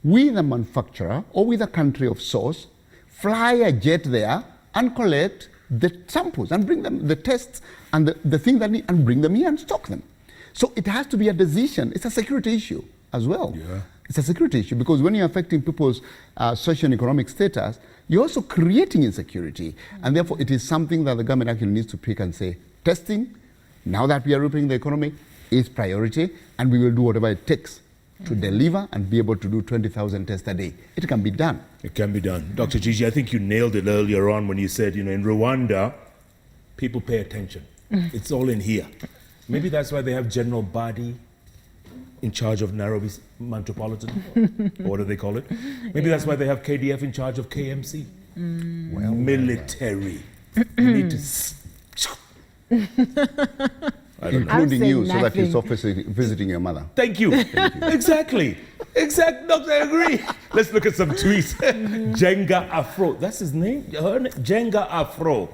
with a manufacturer or with a country of source, fly a jet there and collect the samples and bring them, the tests and the things that need, and bring them here and stock them. So it has to be a decision. It's a security issue as well. It's a security issue because when you're affecting people's socio-economic status, you're also creating insecurity. And therefore, it is something that the government actually needs to pick and say, testing, now that we are reopening the economy, is priority, and we will do whatever it takes to deliver and be able to do 20,000 tests a day. It can be done. It can be done. Dr. Gigi, I think you nailed it earlier on when you said, you know, in Rwanda, people pay attention. It's all in here. Maybe that's why they have General Badi in charge of Nairobi Metropolitan, or what do they call it? Maybe that's why they have KDF in charge of KMC. Well, military. You need to... I don't know. Including you, so that you nothing. stop visiting your mother. Thank you. Exactly. Doctor, I agree. Let's look at some tweets. Jenga Afro. That's his name? Her name? Jenga Afro.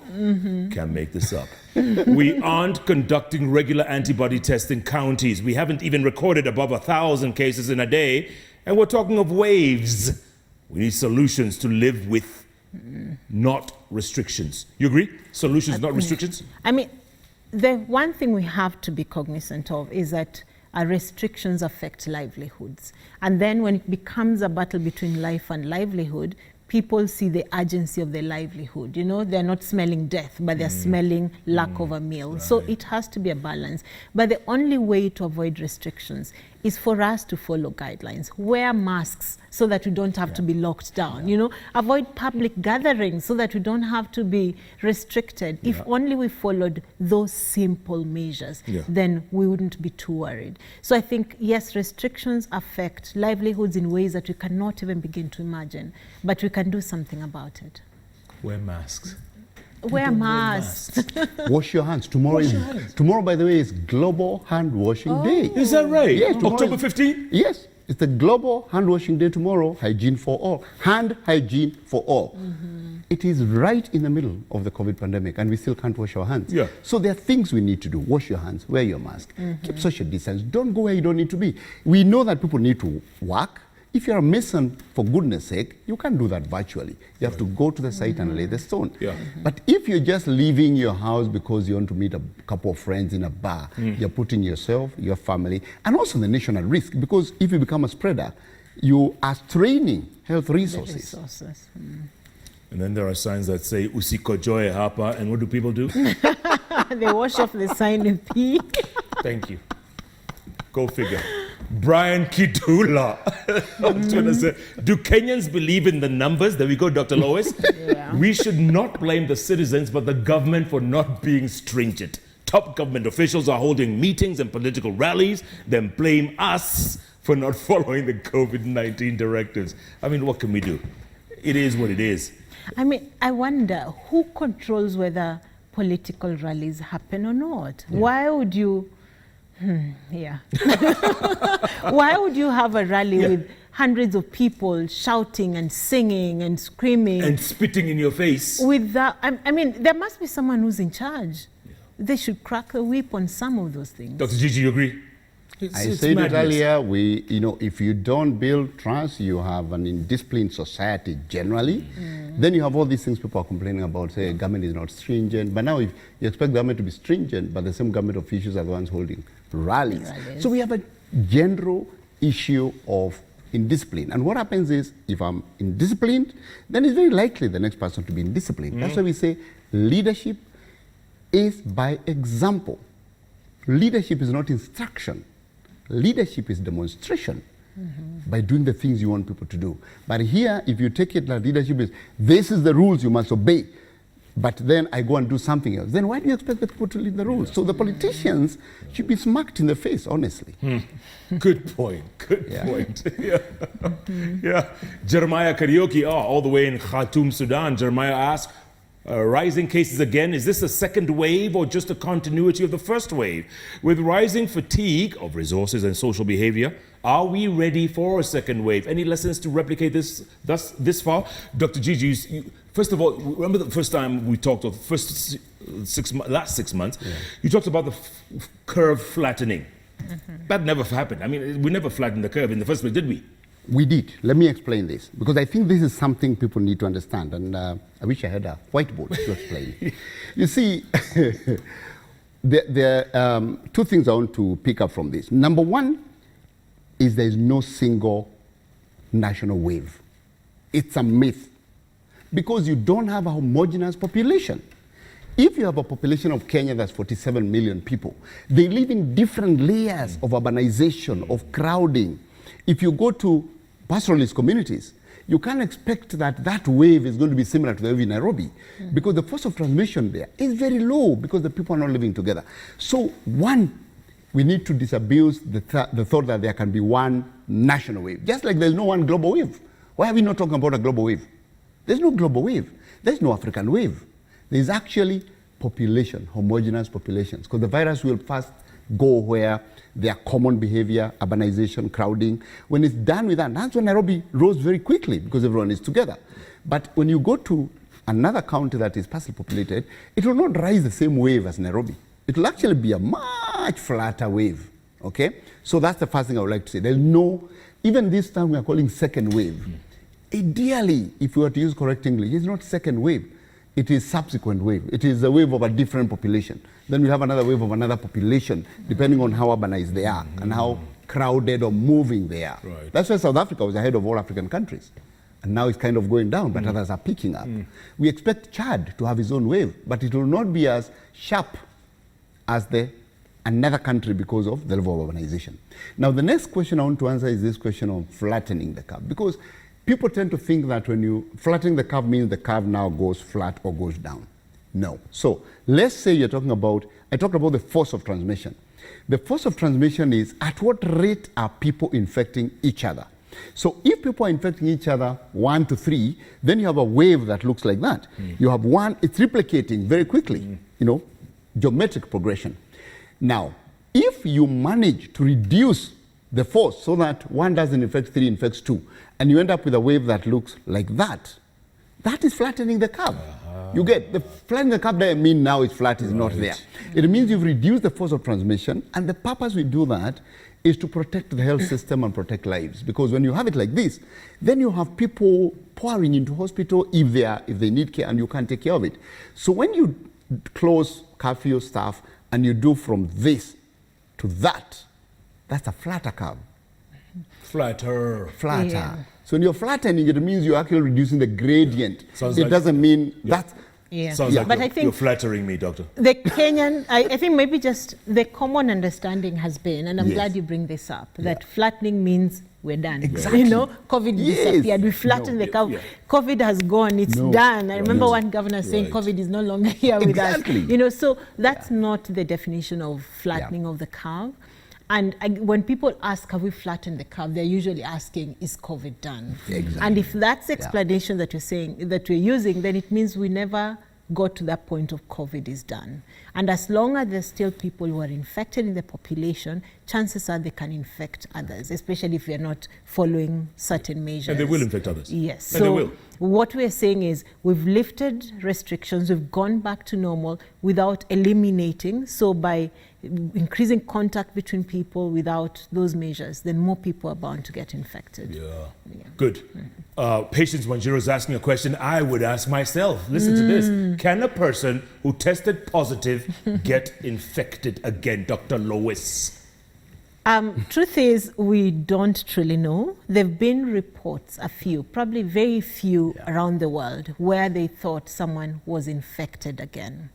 Can't make this up. We aren't conducting regular antibody tests in counties. We haven't even recorded above 1,000 cases in a day. And we're talking of waves. We need solutions to live with, not restrictions. You agree? Solutions, not restrictions? I mean, the one thing we have to be cognizant of is that our restrictions affect livelihoods. And then when it becomes a battle between life and livelihood, people see the urgency of their livelihood. You know, they're not smelling death, but they're smelling lack of a meal. Right. So it has to be a balance. But the only way to avoid restrictions is for us to follow guidelines. Wear masks so that we don't have to be locked down. You know, avoid public gatherings so that we don't have to be restricted. If only we followed those simple measures, then we wouldn't be too worried. So I think, yes, restrictions affect livelihoods in ways that we cannot even begin to imagine, but we can do something about it. Wear masks. Wear masks. Wash your hands. Tomorrow, by the way, is Global Hand Washing Day. Is that right? Yes. October 15th? Yes. It's the Global Hand Washing Day tomorrow. Hygiene for all. Hand hygiene for all. It is right in the middle of the COVID pandemic, and we still can't wash our hands. Yeah. So there are things we need to do. Wash your hands. Wear your mask. Keep social distance. Don't go where you don't need to be. We know that people need to work. If you're a mason, for goodness sake, you can't do that virtually. You have to go to the site and lay the stone. Yeah. But if you're just leaving your house because you want to meet a couple of friends in a bar, you're putting yourself, your family, and also the nation at risk, because if you become a spreader, you are straining health resources. And then there are signs that say usikojoe hapa, and what do people do? They wash off the sign and pee. Thank you. Go figure. Brian Kidula on Twitter said, do Kenyans believe in the numbers? There we go, Dr. Lois. We should not blame the citizens, but the government for not being stringent. Top government officials are holding meetings and political rallies, then blame us for not following the COVID-19 directives. I mean, what can we do? It is what it is. I mean, I wonder who controls whether political rallies happen or not. Why would you... Why would you have a rally with hundreds of people shouting and singing and screaming and spitting in your face? With that, I mean, there must be someone who's in charge. They should crack the whip on some of those things. Dr. Gigi, you agree? I said it earlier, if you don't build trust, you have an indisciplined society generally. Then you have all these things people are complaining about, say government is not stringent. But now if you expect government to be stringent, but the same government officials are the ones holding rallies. So we have a general issue of indiscipline. And what happens is, if I'm indisciplined, then it's very likely the next person to be indisciplined. That's why we say leadership is by example. Leadership is not instruction. Leadership is demonstration by doing the things you want people to do. But here, if you take it that leadership is, this is the rules you must obey, but then I go and do something else, then why do you expect the people to lead the rules? So the politicians should be smacked in the face, honestly. Good point. Good point. Jeremiah Karaoke, all the way in Khartoum, Sudan. Jeremiah asks, rising cases again, is this a second wave or just a continuity of the first wave? With rising fatigue of resources and social behavior, are we ready for a second wave? Any lessons to replicate this far? Dr. Gigi, first of all, remember the first time we talked, or the last 6 months, you talked about the curve flattening. That never happened. I mean, we never flattened the curve in the first place, did we? We did. Let me explain this, because I think this is something people need to understand, and I wish I had a whiteboard to explain. You see, there are two things I want to pick up from this. Number one is there is no single national wave. It's a myth, because you don't have a homogeneous population. If you have a population of Kenya that's 47 million people, they live in different layers of urbanization, of crowding. If you go to pastoralist communities, you can't expect that wave is going to be similar to the wave in Nairobi, because the force of transmission there is very low, because the people are not living together. So one, we need to disabuse the thought that there can be one national wave, just like there's no one global wave. Why are we not talking about a global wave? There's no global wave. There's no African wave. There's actually population, homogeneous populations, because the virus will first go where there are common behavior, urbanization, crowding. When it's done with that, that's when Nairobi rose very quickly because everyone is together. But when you go to another county that is sparsely populated, it will not rise the same wave as Nairobi. It will actually be a much flatter wave, okay? So that's the first thing I would like to say. There's no, even this time we are calling second wave. Ideally, if we were to use correct English, it's not second wave. It is subsequent wave. It is a wave of a different population. Then we have another wave of another population, depending on how urbanized they are and how crowded or moving they are. Right. That's why South Africa was ahead of all African countries. And now it's kind of going down, but others are picking up. We expect Chad to have his own wave, but it will not be as sharp as another country because of the level of urbanization. Now, the next question I want to answer is this question of flattening the curve, because people tend to think that when you flatten the curve means the curve now goes flat or goes down. No. So let's say you're talking about, I talked about the force of transmission. The force of transmission is at what rate are people infecting each other? So if people are infecting each other 1 to 3, then you have a wave that looks like that. You have one, it's replicating very quickly, you know, geometric progression. Now, if you manage to reduce the force so that 1 doesn't infect 3, infects 2, and you end up with a wave that looks like that, that is flattening the curve. You get the flattening the curve doesn't mean now it's flat, is not there. It means you've reduced the force of transmission, and the purpose we do that is to protect the health system and protect lives. Because when you have it like this, then you have people pouring into hospital if they need care and you can't take care of it. So when you close curfew stuff and you do from this to that, that's a flatter curve. Flatter. Flatter. Yeah. So when you're flattening, it means you're actually reducing the gradient. It doesn't mean that. Yeah. Sounds like But I think you're flattering me, doctor. the Kenyan, I think maybe just the common understanding has been, and I'm Yes. glad you bring this up, that flattening means we're done. Exactly. You know, COVID Yes. disappeared. We flattened the curve. COVID has gone. It's done. I remember one governor saying COVID is no longer here with us. You know, so that's not the definition of flattening of the curve. And when people ask, have we flattened the curve, they're usually asking, is COVID done? Exactly. And if that's the explanation that you're saying, that we're using, then it means we never got to that point of COVID is done. And as long as there's still people who are infected in the population, chances are they can infect others, especially if we're not following certain measures. And they will infect others. Yes. And So they will. what we're saying is we've lifted restrictions, we've gone back to normal without eliminating. So by increasing contact between people without those measures, then more people are bound to get infected. Yeah. Good. Patience Wanjiru is asking a question I would ask myself. Listen to this. Can a person who tested positive get infected again, Dr. Lois? Truth is, we don't truly know. There have been reports, a few, probably very few around the world, where they thought someone was infected again.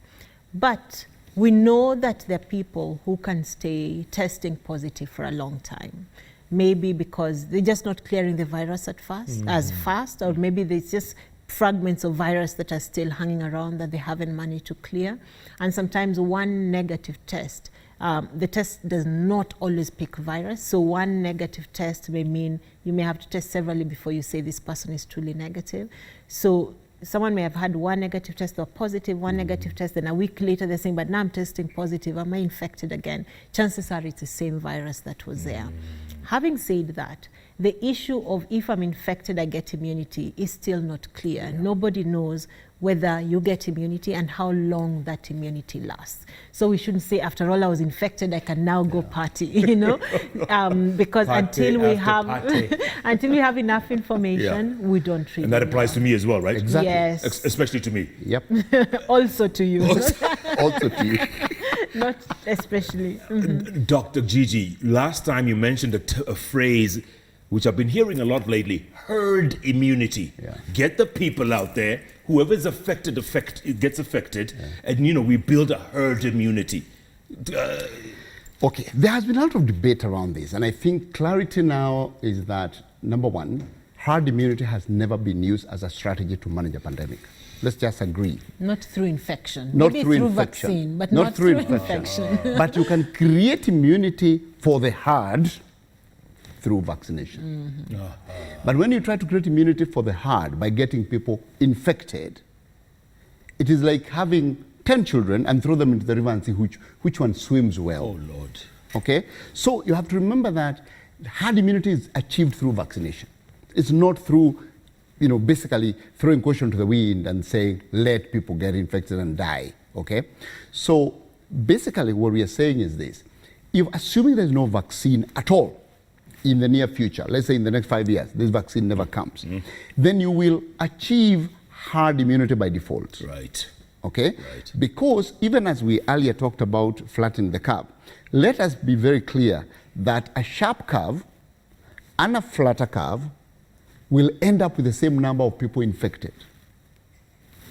But we know that there are people who can stay testing positive for a long time. Maybe because they're just not clearing the virus as fast, or maybe there's just fragments of virus that are still hanging around that they haven't managed to clear. And sometimes one negative test, the test does not always pick virus. So one negative test may mean you may have to test severally before you say this person is truly negative. So someone may have had one negative test or positive, one negative test, and a week later they're saying, but now I'm testing positive, am I infected again? Chances are it's the same virus that was there. Having said that, the issue of if I'm infected, I get immunity is still not clear. Nobody knows whether you get immunity and how long that immunity lasts. So we shouldn't say, after all, I was infected, I can now go party, you know, because until we have enough information, we don't really And that applies to me as well, right? Exactly. Yes. Especially to me. Yep. Also to you. Also to you. Not especially. Dr. Gigi, last time you mentioned a phrase which I've been hearing a lot lately, herd immunity. Get the people out there, whoever is affected gets affected, and we build a herd immunity. Okay, there has been a lot of debate around this, and I think clarity now is that, number one, herd immunity has never been used as a strategy to manage a pandemic. Let's just agree. Not through infection. Not Maybe through through infection. vaccine, but not through infection. But you can create immunity for the herd through vaccination. But when you try to create immunity for the herd by getting people infected, it is like having 10 children and throw them into the river and see which one swims well. Oh, Lord. Okay? So you have to remember that herd immunity is achieved through vaccination. It's not through, basically throwing caution to the wind and saying, let people get infected and die. Okay? So basically what we are saying is this. If assuming there's no vaccine at all in the near future, let's say in the next 5 years, this vaccine never comes, then you will achieve herd immunity by default. Right. Okay? Right. Because even as we earlier talked about flattening the curve, let us be very clear that a sharp curve and a flatter curve will end up with the same number of people infected.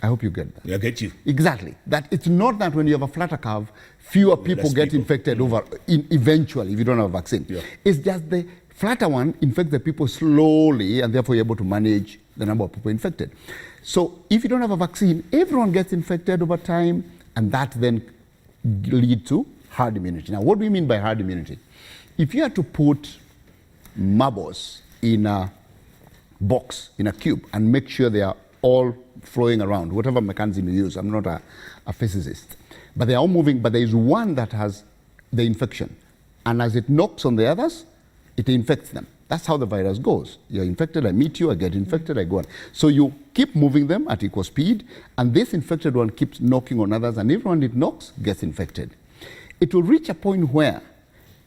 I hope you get that. Yeah, I get you. Exactly. That it's not that when you have a flatter curve, fewer people get infected eventually if you don't have a vaccine. Yeah. It's just the flatter one infects the people slowly and therefore you're able to manage the number of people infected. So if you don't have a vaccine, everyone gets infected over time and that then leads to herd immunity. Now, what do we mean by herd immunity? If you had to put marbles in a box, in a cube, and make sure they are all flowing around, whatever mechanism you use, I'm not a physicist, but they are all moving, but there is one that has the infection. And as it knocks on the others, it infects them. That's how the virus goes. You're infected, I meet you, I get infected, I go on. So you keep moving them at equal speed, and this infected one keeps knocking on others, and everyone it knocks gets infected. It will reach a point where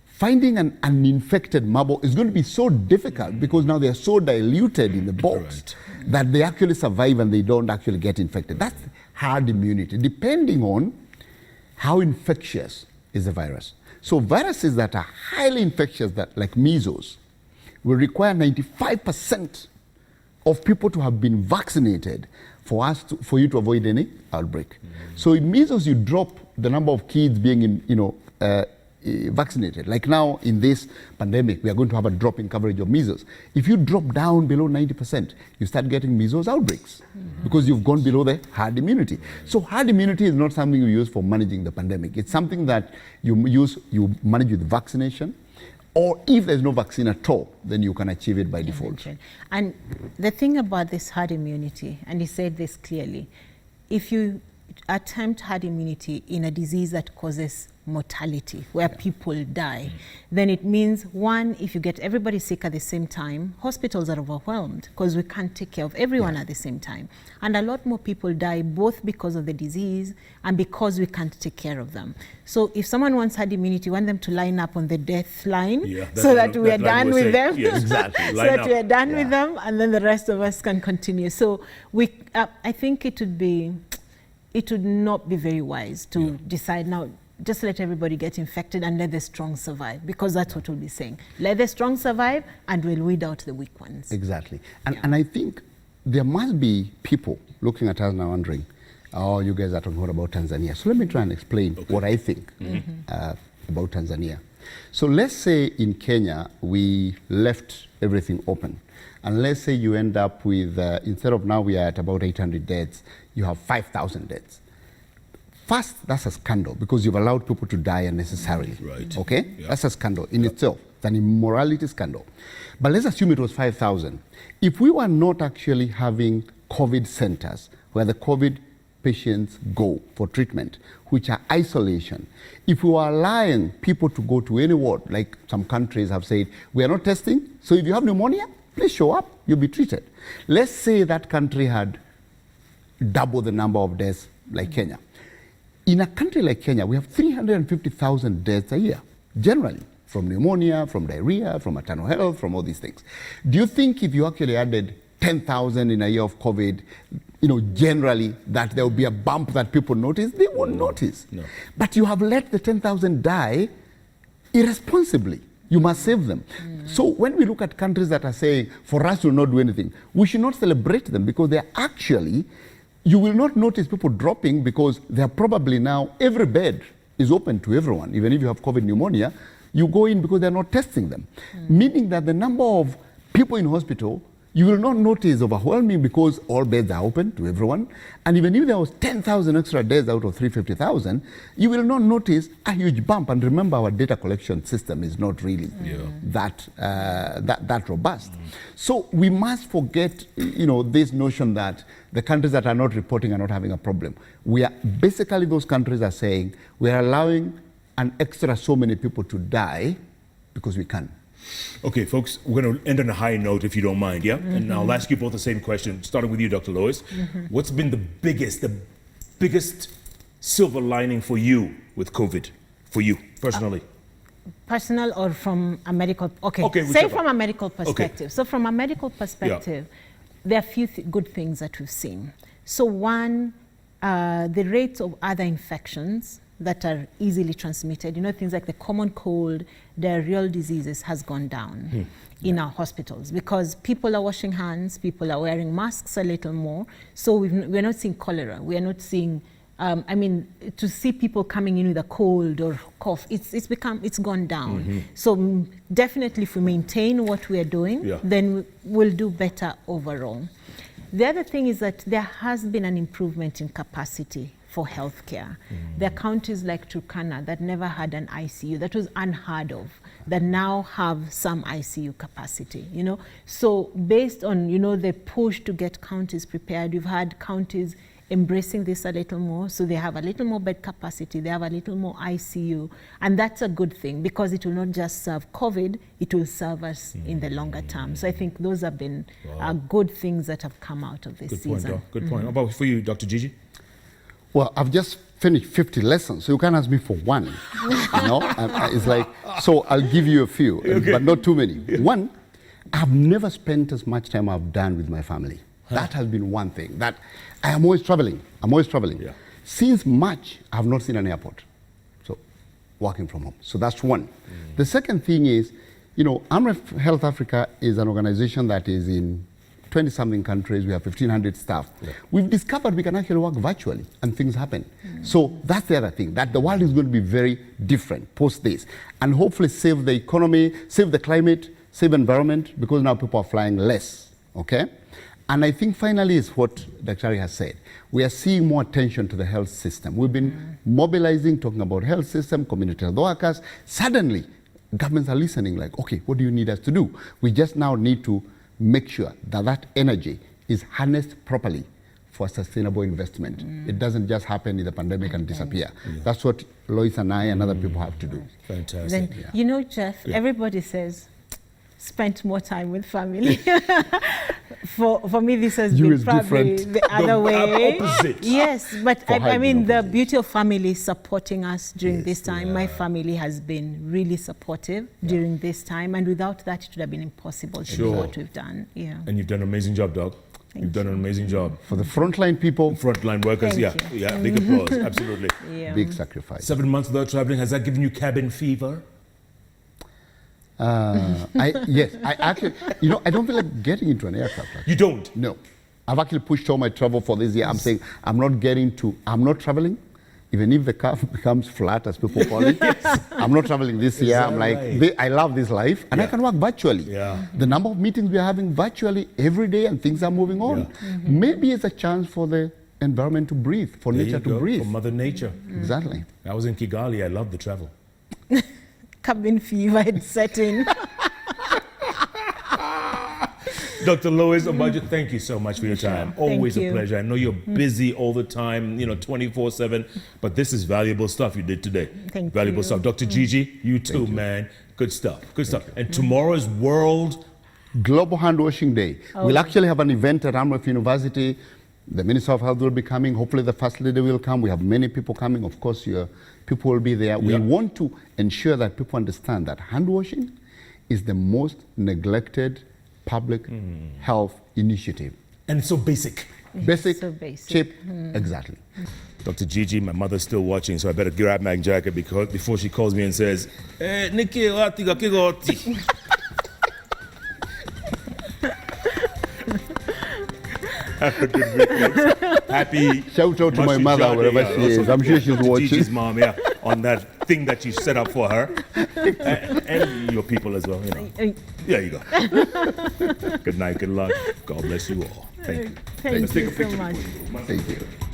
finding an uninfected marble is going to be so difficult because now they're so diluted in the box that they actually survive and they don't actually get infected. That's herd immunity, depending on how infectious is the virus. So viruses that are highly infectious, that like measles, will require 95% of people to have been vaccinated for you to avoid any outbreak. So in measles, you drop the number of kids being vaccinated. Like now in this pandemic, we are going to have a drop in coverage of measles. If you drop down below 90%, you start getting measles outbreaks because you've gone below the herd immunity. So herd immunity is not something you use for managing the pandemic. It's something that you manage with vaccination, or if there's no vaccine at all, then you can achieve it by default. And the thing about this herd immunity, and he said this clearly, if you attempt herd immunity in a disease that causes mortality, where people die, then it means, one, if you get everybody sick at the same time, hospitals are overwhelmed because we can't take care of everyone at the same time. And a lot more people die both because of the disease and because we can't take care of them. So if someone wants herd immunity, you want them to line up on the death line so that we are done with them. Yes, exactly. So that we are done with them, and then the rest of us can continue. So I think it would not be very wise to decide now, just let everybody get infected and let the strong survive, because that's what we'll be saying. Let the strong survive and we'll weed out the weak ones. Exactly. And I think there must be people looking at us now wondering, oh, you guys are talking about Tanzania. So let me try and explain what I think about Tanzania. So let's say in Kenya, we left everything open. And let's say you end up with, instead of now we are at about 800 deaths, you have 5,000 deaths. First, that's a scandal because you've allowed people to die unnecessarily. Right. Okay? Yeah. That's a scandal in itself. It's an immorality scandal. But let's assume it was 5,000. If we were not actually having COVID centers where the COVID patients go for treatment, which are isolation, if we were allowing people to go to any ward, like some countries have said, we are not testing, so if you have pneumonia, please show up, you'll be treated. Let's say that country had double the number of deaths like Kenya. In a country like Kenya, we have 350,000 deaths a year, generally, from pneumonia, from diarrhea, from maternal health, from all these things. Do you think if you actually added 10,000 in a year of COVID, generally, that there will be a bump that people notice? They won't notice. No. But you have let the 10,000 die irresponsibly. You must save them. So when we look at countries that are saying, for us to not do anything, we should not celebrate them because they're actually, you will not notice people dropping because they're probably now, every bed is open to everyone. Even if you have COVID pneumonia, you go in because they're not testing them. Meaning that the number of people in hospital you will not notice overwhelming because all beds are open to everyone. And even if there was 10,000 extra days out of 350,000, you will not notice a huge bump. And remember, our data collection system is not really that robust. So we must forget, this notion that the countries that are not reporting are not having a problem. We are basically, those countries are saying we are allowing an extra so many people to die because we can. Okay, folks, we're going to end on a high note, if you don't mind, yeah? And I'll ask you both the same question, starting with you, Dr. Lois. What's been the biggest silver lining for you with COVID, for you, personally? Personal or from a medical? Okay, say whichever. from a medical perspective. So from a medical perspective, there are a few good things that we've seen. So one, the rates of other infections that are easily transmitted, things like the common cold, diarrheal diseases has gone down in our hospitals because people are washing hands, people are wearing masks a little more. So we're not seeing cholera. We are not seeing, to see people coming in with a cold or cough, it's gone down. So definitely if we maintain what we are doing, then we'll do better overall. The other thing is that there has been an improvement in capacity for healthcare. There are counties like Turkana that never had an ICU, that was unheard of, that now have some ICU capacity, So based on, the push to get counties prepared, you've had counties embracing this a little more, so they have a little more bed capacity, they have a little more ICU, and that's a good thing because it will not just serve COVID, it will serve us in the longer term. So I think those have been good things that have come out of this season. Point, Good point. How about for you, Dr. Gigi? Well, I've just finished 50 lessons, so you can't ask me for one, It's like, so I'll give you a few, but not too many. One, I've never spent as much time I've done with my family. That has been one thing, that I am always traveling. Yeah. Since March, I have not seen an airport. So, working from home. So that's one. The second thing is, AMREF Health Africa is an organization that is in 20-something countries. We have 1,500 staff. We've discovered we can actually work virtually and things happen. So that's the other thing, that the world is going to be very different post this. And hopefully save the economy, save the climate, save environment, because now people are flying less, okay? And I think finally is what Dr. Ari has said. We are seeing more attention to the health system. We've been mobilizing, talking about health system, community health workers. Suddenly, governments are listening like, okay, what do you need us to do? We just now need to make sure that that energy is harnessed properly for sustainable investment. It doesn't just happen in the pandemic and disappear. That's what Lois and I and other people have to do. Fantastic. Then, Jeff, everybody says, spent more time with family. For me, this has been probably the other way. Opposite. Yes, but I mean, the beauty of family supporting us during this time. My family has been really supportive during this time, and without that, it would have been impossible to do what we've done. Yeah. And you've done an amazing job, Doc. You've done an amazing job. For the frontline people. Frontline workers, big applause, absolutely. Big sacrifice. 7 months without traveling, has that given you cabin fever? Yes, I actually, I don't feel like getting into an aircraft. You don't? No. I've actually pushed all my travel for this year. I'm saying I'm not traveling. Even if the curve becomes flat, as people call it, I'm not traveling this year. I'm like, I love this life, and I can work virtually. The number of meetings we are having virtually every day, and things are moving on. Maybe it's a chance for the environment to breathe, for nature to breathe. For Mother Nature. Exactly. I was in Kigali. I love the travel. Cabin fever had set in. Dr. Lois Obadje, thank you so much for your time. Always a pleasure. I know you're busy all the time, 24/7, but this is valuable stuff you did today. Valuable stuff. Dr. Gigi, you too, man. Good stuff. Good stuff. And tomorrow is World Global Hand Washing Day. We'll actually have an event at AMREF University. The Minister of Health will be coming. Hopefully the First Lady will come. We have many people coming. Of course, your people will be there. We want to ensure that people understand that hand washing is the most neglected public health initiative. And it's so basic. Basic, so basic. cheap, exactly. Dr. Gigi, my mother's still watching, so I better grab my jacket before she calls me and says, "Hey, Nikki, wati gakigoti." Have a good weekend. Happy. Shout out to my mother, wherever she is. I'm sure she's watching. Gigi's mom, on that. thing that you set up for her and your people as well. You know. There you go. Good night, good luck. God bless you all. Thank you. Thank Let's take you a picture so much. before you go. Thank you.